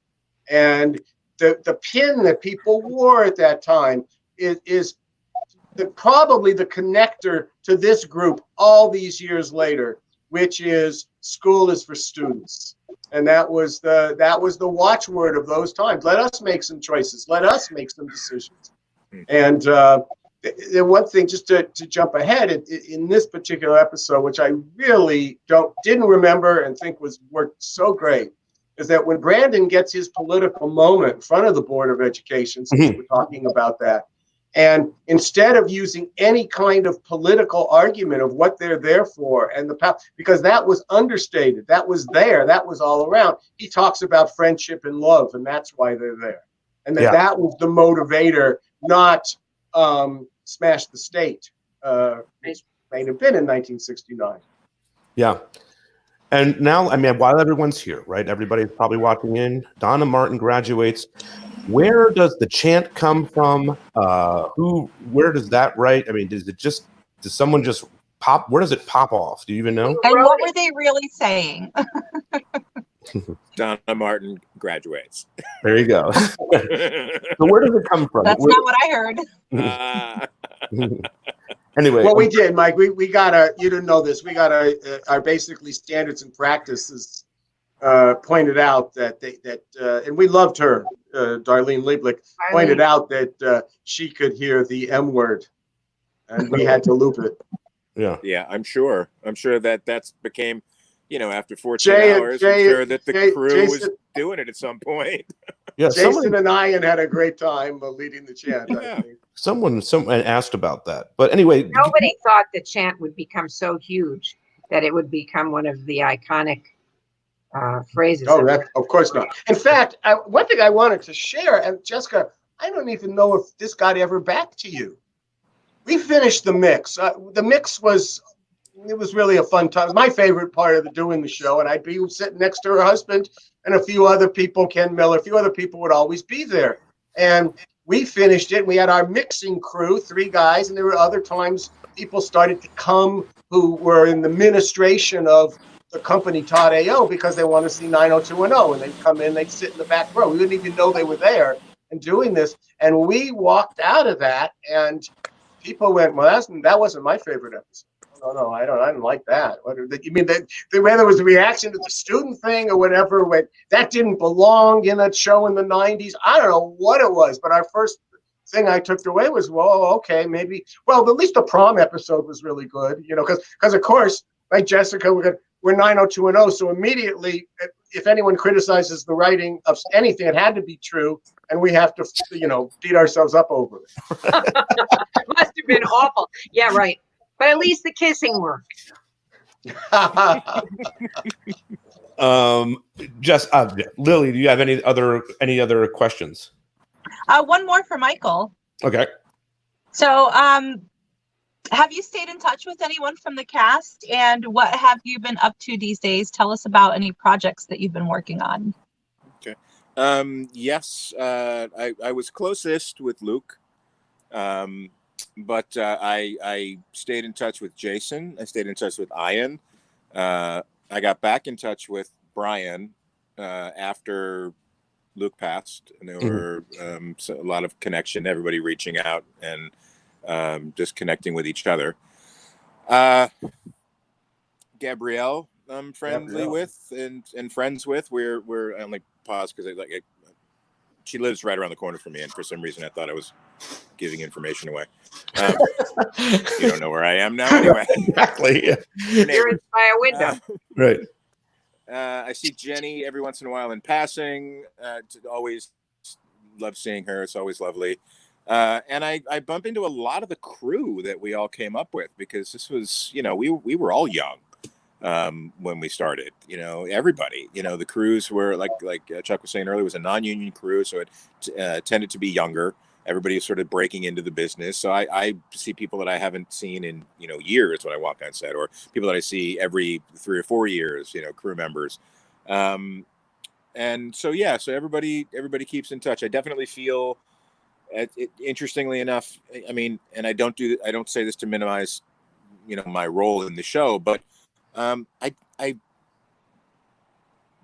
S6: And the pin that people wore at that time is probably the connector to this group all these years later, which is school is for students. And that was the watchword of those times. Let us make some choices. Let us make some decisions. And the one thing, just to jump ahead, in this particular episode, which I really didn't remember and think worked so great, is that when Brandon gets his political moment in front of the Board of Education, since we're talking about that, and instead of using any kind of political argument of what they're there for, and because that was understated, that was there, that was all around, he talks about friendship and love, and that's why they're there. And that was the motivator, not smash the state, which may have been in 1969.
S4: Yeah. And now, while everyone's here, right? Everybody's probably walking in. Donna Martin Graduates. Where does the chant come from? Where does that write? Does someone just pop? Where does it pop off? Do you even know?
S5: And what were they really saying?
S8: Donna Martin Graduates.
S4: There you go. So where does it come from?
S5: That's not what I heard.
S4: Anyway,
S6: what we did, Mike, we got you didn't know this. We got our basically standards and practices pointed out that and we loved her. Darlene Lieblich pointed out that she could hear the M word, and we had to loop it.
S8: Yeah, I'm sure that's became, after 14 hours, I'm sure that the crew was doing it at some point.
S6: Yeah, Jason and Ian had a great time leading the chant.
S8: Yeah.
S6: I think.
S4: Someone asked about that, but anyway,
S7: nobody thought the chant would become so huge that it would become one of the iconic phrases.
S6: Oh, of course not. In fact, one thing I wanted to share, and Jessica, I don't even know if this got ever back to you. We finished the mix. The mix was really a fun time. It was my favorite part of doing the show, and I'd be sitting next to her husband and a few other people, Ken Miller, a few other people would always be there. And we finished it. We had our mixing crew, 3 guys, and there were other times people started to come who were in the administration of the company Todd AO because they want to see 90210, and they'd come in, they'd sit in the back row. We didn't even know they were there and doing this. And we walked out of that, and people went, well, that wasn't my favorite episode. No, I didn't like that. You mean that whether it was a reaction to the student thing or whatever, that didn't belong in that show in the 90s? I don't know what it was, but our first thing I took away was, well, okay, maybe. Well, at least the prom episode was really good, because of course, like Jessica, we're 90210, so immediately, if anyone criticizes the writing of anything, it had to be true, and we have to, beat ourselves up over it.
S7: Must have been awful. Yeah, right. But at least the kissing worked.
S4: Lily, do you have any other questions?
S5: One more for Michael.
S4: Okay.
S5: So, have you stayed in touch with anyone from the cast, and what have you been up to these days? Tell us about any projects that you've been working on.
S8: Okay. Yes, I was closest with Luke. But I stayed in touch with Jason. I stayed in touch with Ian. I got back in touch with Brian after Luke passed, and there were a lot of connection, everybody reaching out and just connecting with each other. Gabrielle I'm friendly
S6: Yeah.
S8: with and friends with. We're I only pause because she lives right around the corner from me, and for some reason I thought I was giving information away. You don't know where I am now, anyway.
S4: Exactly. Yeah.
S7: You're in by a window.
S4: Right.
S8: I see Jenny every once in a while in passing. Always love seeing her. It's always lovely. And I bump into a lot of the crew that we all came up with, because this was, we were all young when we started. Everybody. The crews were like Chuck was saying earlier, was a non-union crew, so it tended to be younger. Everybody was sort of breaking into the business. So I see people that I haven't seen in years when I walk on set, or people that I see every 3 or 4 years. Crew members. And so so everybody keeps in touch. I definitely feel, interestingly enough, I mean, and I don't say this to minimize, my role in the show, but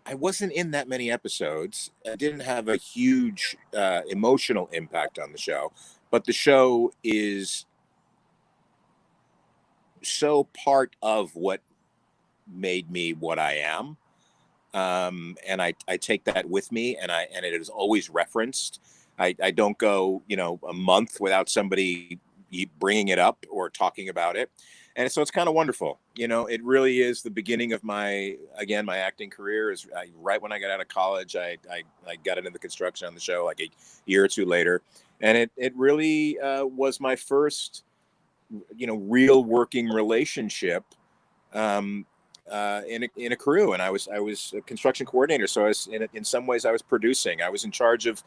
S8: I wasn't in that many episodes. I didn't have a huge emotional impact on the show, but the show is so part of what made me what I am. And I take that with me, and it is always referenced. I don't go, a month without somebody bringing it up or talking about it. And so it's kind of wonderful. It really is the beginning of my acting career. Is right when I got out of college, I got into the construction on the show like a year or two later. And it really was my first, real working relationship in a crew. And I was a construction coordinator. So I was in some ways I was producing. I was in charge of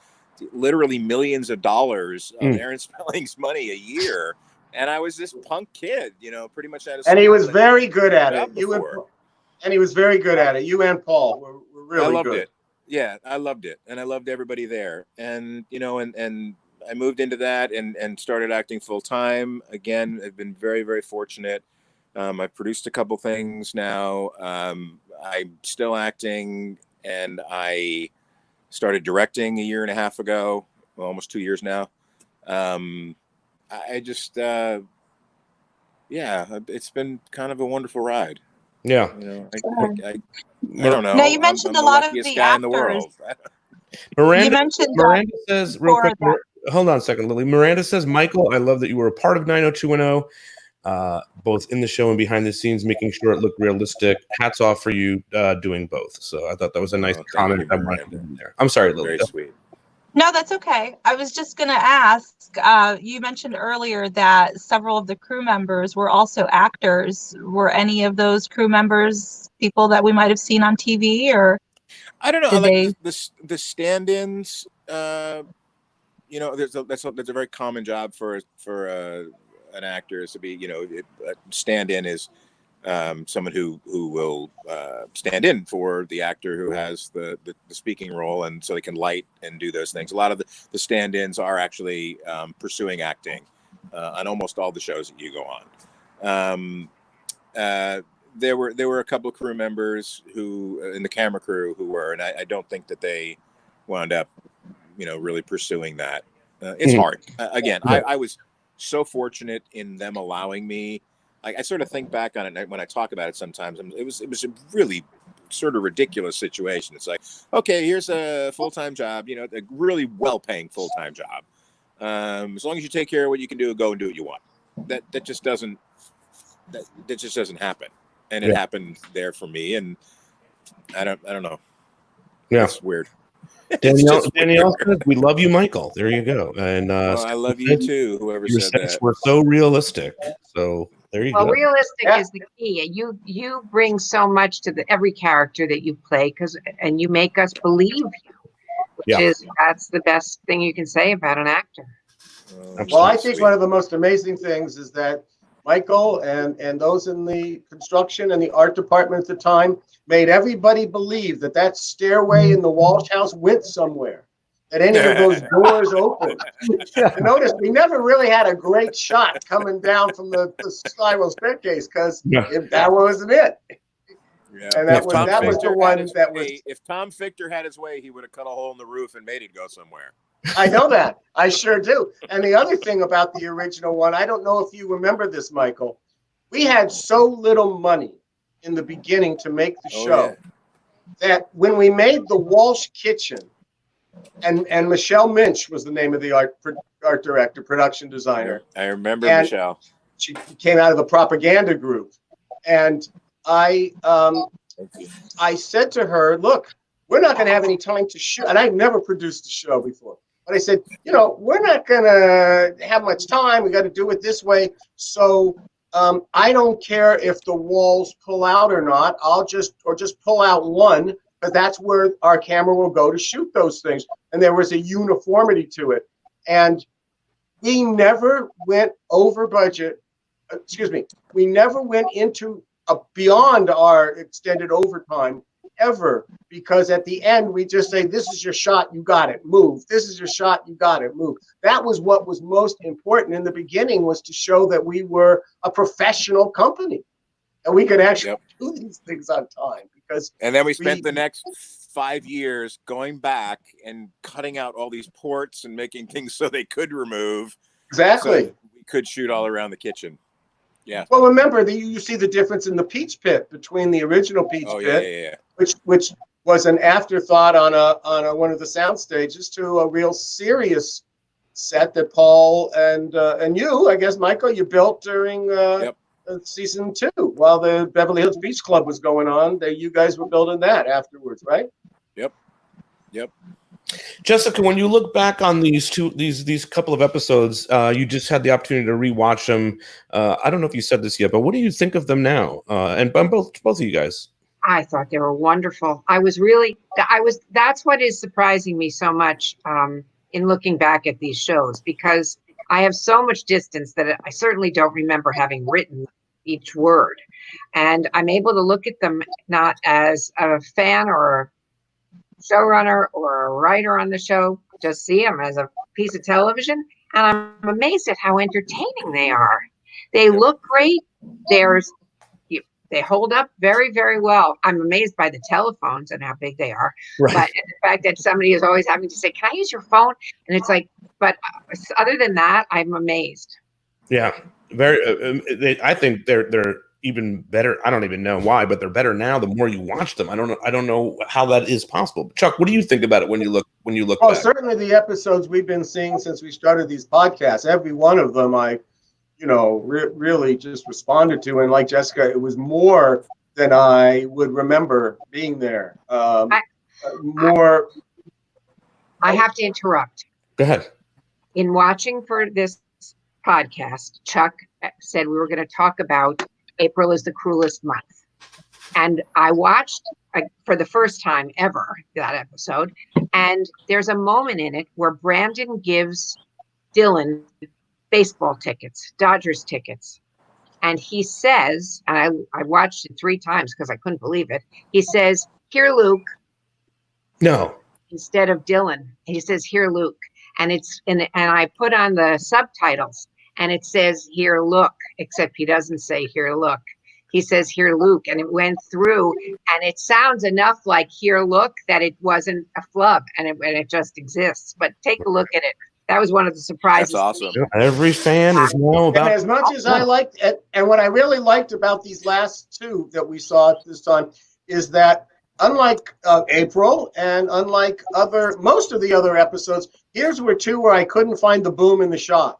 S8: literally millions of dollars of Aaron Spelling's money a year. And I was this punk kid, pretty much at a
S6: And he was very good at it.
S8: And
S6: he was very good at it. You and Paul were really good.
S8: I loved it. Yeah, I loved it. And I loved everybody there. And, and I moved into that and started acting full time. Again, I've been very, very fortunate. I've produced a couple things now. I'm still acting, and I started directing a year and a half ago, almost 2 years now. I just, it's been kind of a wonderful ride.
S4: Yeah.
S8: I don't know.
S5: Now, you mentioned
S8: I'm
S5: a lot of
S8: luckiest
S5: the
S8: guy
S5: actors.
S8: in the world.
S4: Miranda says real quick.
S5: that.
S4: Hold on a second, Lily. Miranda says, Michael, I love that you were a part of 90210, both in the show and behind the scenes, making sure it looked realistic. Hats off for you doing both. So I thought that was a nice comment. I wanted to put in there. I'm sorry, Lily.
S8: Very sweet.
S5: No, that's okay. I was just going to ask, you mentioned earlier that several of the crew members were also actors. Were any of those crew members people that we might have seen on TV, or?
S8: I don't know. The stand-ins, that's a very common job for an actor, is to be, a stand-in is someone who will stand in for the actor who has the speaking role, and so they can light and do those things. A lot of the stand-ins are actually pursuing acting on almost all the shows that you go on. There were a couple of crew members who in the camera crew who were, and I don't think that they wound up, really pursuing that. It's hard. Again, I was so fortunate in them allowing me. I sort of think back on it when I talk about it sometimes. It was a really sort of ridiculous situation. It's like, okay, here's a full-time job, a really well-paying full-time job. As long as you take care of what you can do, go and do what you want. That just doesn't happen. And it happened there for me, and I don't know.
S4: Yeah,
S8: it's weird.
S4: Danielle says, we love you, Michael. There you go. And
S8: I love you too, whoever said that.
S4: We're so realistic. So there you go.
S7: Well, realistic is the key. You bring so much to every character that you play, and you make us believe you, which that's the best thing you can say about an actor.
S6: Well, I think one of the most amazing things is that Michael and those in the construction and the art department at the time made everybody believe that stairway in the Walsh house went somewhere, that any of those doors opened. Notice we never really had a great shot coming down from the spiral staircase, because that wasn't it.
S8: Yeah.
S6: And that was the one that was.
S8: If Tom Fichter had his way, he would have cut a hole in the roof and made it go somewhere.
S6: I know that. I sure do. And the other thing about the original one, I don't know if you remember this, Michael. We had so little money in the beginning to make the
S8: Oh,
S6: show. That when we made the Walsh Kitchen, and Michelle Minch was the name of the art director, production designer.
S8: I remember
S6: And
S8: Michelle.
S6: she came out of the propaganda group, and I said to her, "Look, we're not going to have any time to shoot." And I've never produced a show before, but I said, we're not going to have much time. We got to do it this way. So I don't care if the walls pull out or not. I'll just pull out one, because that's where our camera will go to shoot those things. And there was a uniformity to it. And we never went over budget. We never went into beyond our extended overtime ever, because at the end we just say, this is your shot, you got it, move. This is your shot, you got it, move. That was what was most important in the beginning, was to show that we were a professional company and we could actually do these things on time.
S8: And then we spent the next 5 years going back and cutting out all these ports and making things so they could remove.
S6: Exactly.
S8: So we could shoot all around the kitchen. Yeah.
S6: Well, remember that you see the difference in the Peach Pit between the original Peach Pit, which was an afterthought on a one of the sound stages, to a real serious set that Paul and you, I guess, Michael, you built during season 2 while the Beverly Hills Beach Club was going on. You guys were building that afterwards, right?
S8: Yep.
S4: Jessica, when you look back on these couple of episodes, you just had the opportunity to rewatch them. I don't know if you said this yet, but what do you think of them now? And both of you guys.
S7: I thought they were wonderful. That's what is surprising me so much in looking back at these shows, because I have so much distance that I certainly don't remember having written each word. And I'm able to look at them not as a fan or a showrunner or a writer on the show, just see them as a piece of television. And I'm amazed at how entertaining they are. They look great. They hold up very, very well. I'm amazed by the telephones and how big they are.
S4: Right.
S7: But the fact that somebody is always having to say, "Can I use your phone?" And it's like, but other than that, I'm amazed.
S4: Yeah, very. I think they're even better. I don't even know why, but they're better now. The more you watch them, I don't know how that is possible. Chuck, what do you think about it when you look
S6: Oh,
S4: back?
S6: certainly the episodes we've been seeing since we started these podcasts, every one of them I really just responded to. And like Jessica, it was more than I would remember being there.
S7: I have to interrupt.
S4: Go ahead.
S7: In watching for this podcast, Chuck said we were going to talk about April is the Cruelest Month. And I watched for the first time ever that episode. And there's a moment in it where Brandon gives Dylan baseball tickets, Dodgers tickets. And he says, and I watched it 3 times because I couldn't believe it. He says, "Here, Luke."
S4: No.
S7: Instead of Dylan. He says, "Here, Luke." And and I put on the subtitles and it says, "Here, look," except he doesn't say, "Here, look." He says, "Here, Luke." And it went through and it sounds enough like "Here, look" that it wasn't a flub and it just exists. But take a look at it. That was one of the surprises.
S8: That's awesome.
S4: Every fan is now about.
S6: And as much as I liked it, and what I really liked about these last 2 that we saw at this time is that, unlike April and unlike most of the other episodes, here's where 2 where I couldn't find the boom in the shot.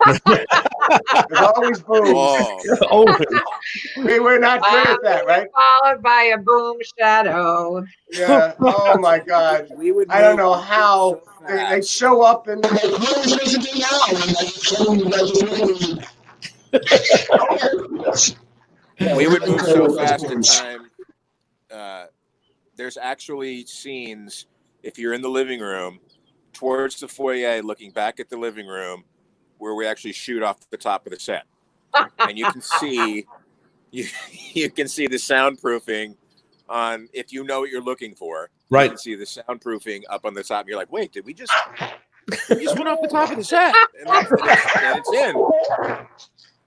S6: There's always booms.
S4: Oh.
S6: We were not good at that, right?
S7: Followed by a boom shadow.
S6: Yeah. Oh my God. I don't know how they show up and
S8: we would move so fast in time. There's actually scenes, if you're in the living room, towards the foyer, looking back at the living room, where we actually shoot off the top of the set, and you can see you can see the soundproofing on, if you know what you're looking for.
S4: Right.
S8: You can see the soundproofing up on the top. And you're like, wait, did we just went off the top of the set? And it's in.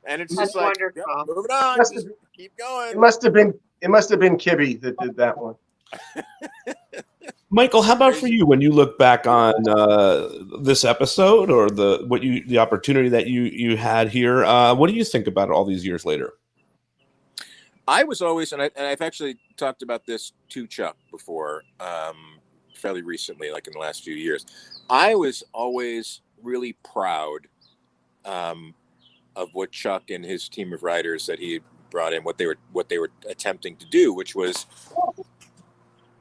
S8: And it's
S7: That's
S8: just like,
S7: wonderful.
S8: yep, moving on. Just keep going.
S6: It must have been Kibby that did that one.
S4: Michael, how about for you when you look back on this episode or the opportunity that you had here? What do you think about it all these years later?
S8: I was always, and I've actually talked about this to Chuck before, fairly recently, like in the last few years. I was always really proud of what Chuck and his team of writers that he had brought in, what they were attempting to do, which was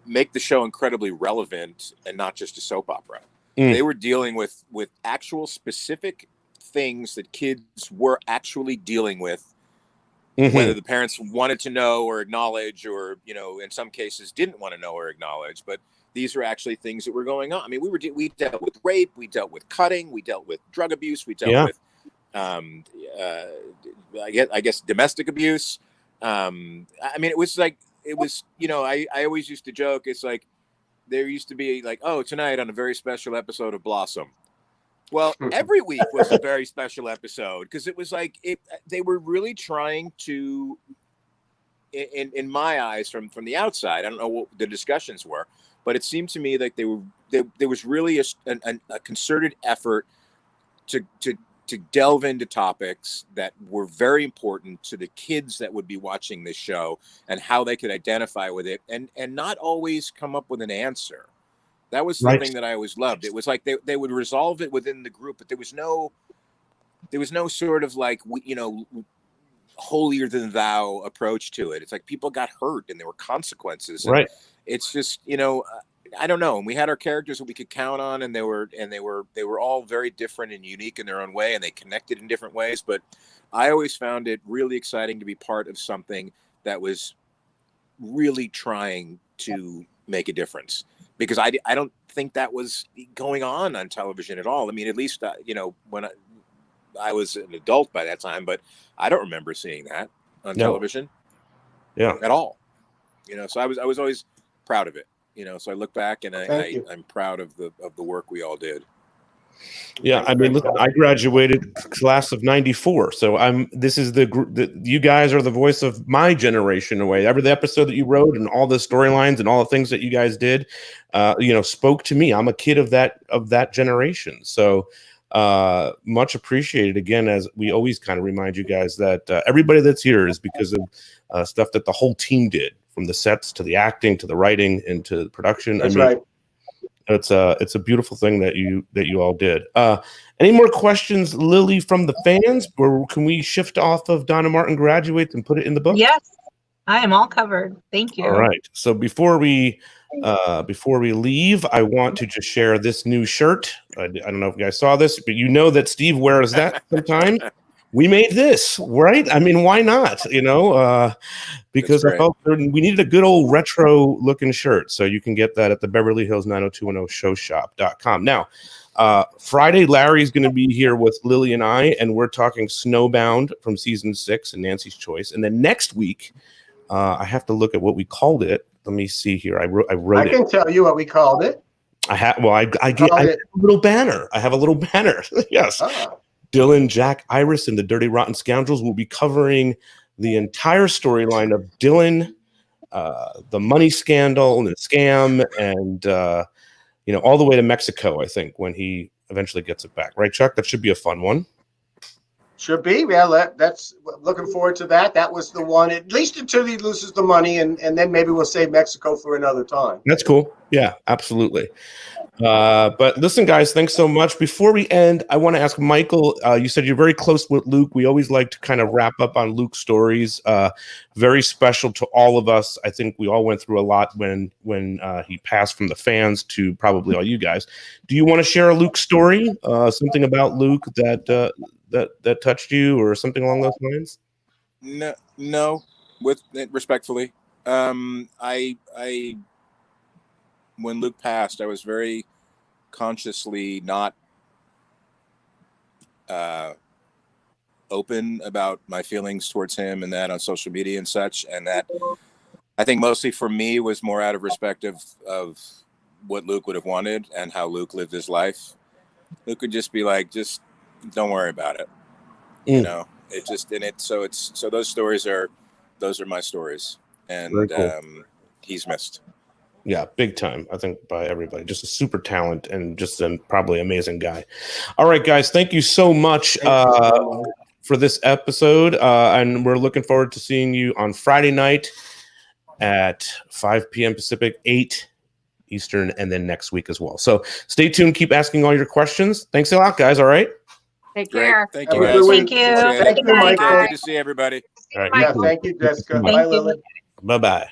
S8: make the show incredibly relevant and not just a soap opera. They were dealing with actual specific things that kids were actually dealing with. Whether the parents wanted to know or acknowledge, or, you know, in some cases didn't want to know or acknowledge, but these were actually things that were going on. I mean, we dealt with rape, we dealt with cutting, we dealt with drug abuse, we dealt with, I guess domestic abuse. I mean, it was, you know, I always used to joke. It's like, there used to be like, oh, tonight on a very special episode of Blossom. Well, every week was a very special episode, because it was like they were really trying to, in my eyes, from the outside, I don't know what the discussions were, but it seemed to me like there was really a concerted effort to delve into topics that were very important to the kids that would be watching this show, and how they could identify with it, and not always come up with an answer. That was the thing that I always loved. It was like they would resolve it within the group, but there was no sort of like, you know, holier than thou approach to it. It's like people got hurt and there were consequences. Right. It's just, you know, I don't know. And we had our characters that we could count on, and they were all very different and unique in their own way, and they connected in different ways. But I always found it really exciting to be part of something that was really trying to make a difference, because I don't think that was going on television at all. I mean, at least, you know, when I was an adult by that time, but I don't remember seeing that on television at all. You know, so I was always proud of it, you know, so I look back and I'm proud of the work we all did.
S4: Yeah, I mean, listen, I graduated class of '94, so this is the group that you guys are the voice of my generation in a way. Every episode that you wrote and all the storylines and all the things that you guys did, you know, spoke to me. I'm a kid of that generation, so much appreciated. Again, as we always kind of remind you guys that everybody that's here is because of stuff that the whole team did, from the sets to the acting to the writing and to the production.
S6: That's right.
S4: It's a beautiful thing that you all did. Any more questions, Lily, from the fans, or can we shift off of Donna Martin Graduates and put it in the book?
S5: Yes, I am all covered. Thank you.
S4: All right. So before we leave, I want to just share this new shirt. I don't know if you guys saw this, but you know that Steve wears that sometimes. We made this, right? I mean, why not? You know, because I felt we needed a good old retro looking shirt. So you can get that at the Beverly Hills 90210 showshop.com. Now, Friday, Larry's going to be here with Lily and I, and we're talking Snowbound from season 6 and Nancy's Choice. And then next week, I have to look at what we called it. Let me see here. I wrote it.
S6: I can tell you what we called it.
S4: I have a little banner. I have a little banner. Yes. Oh. Dylan, Jack, Iris, and the Dirty Rotten Scoundrels will be covering the entire storyline of Dylan, the money scandal and the scam, and you know, all the way to Mexico, I think, when he eventually gets it back. Right, Chuck? That should be a fun one.
S6: Should be. Yeah, that's looking forward to that. That was the one, at least until he loses the money, and then maybe we'll save Mexico for another time.
S4: That's cool. Yeah, absolutely. But listen, guys, thanks so much. Before we end, I want to ask Michael, you said you're very close with Luke. We always like to kind of wrap up on Luke's stories. Very special to all of us. I think we all went through a lot when he passed, from the fans to probably all you guys. Do you want to share a Luke story? Something about Luke that touched you, or something along those lines?
S8: No, with respectfully. When Luke passed, I was very consciously not open about my feelings towards him and that on social media and such. And that, I think, mostly for me was more out of respect of what Luke would have wanted and how Luke lived his life. Luke would just be like, just don't worry about it. You know, it just, so those stories are my stories. And cool. He's missed.
S4: Yeah, big time, I think, by everybody. Just a super talent and just probably amazing guy. All right, guys, thank you so much for this episode, and we're looking forward to seeing you on Friday night at 5 p.m. Pacific, 8 Eastern, and then next week as well. So stay tuned. Keep asking all your questions. Thanks a lot, guys. All right.
S7: Take
S8: Great.
S7: care.
S8: Thank you,
S6: Have a
S8: guys.
S6: good week.
S5: Thank you.
S8: Appreciate it.
S6: Thank you, Michael.
S8: Good to see everybody.
S4: All right.
S6: Yeah, thank you, Jessica.
S5: Thank
S6: Bye,
S5: you.
S6: Lily.
S4: Bye-bye.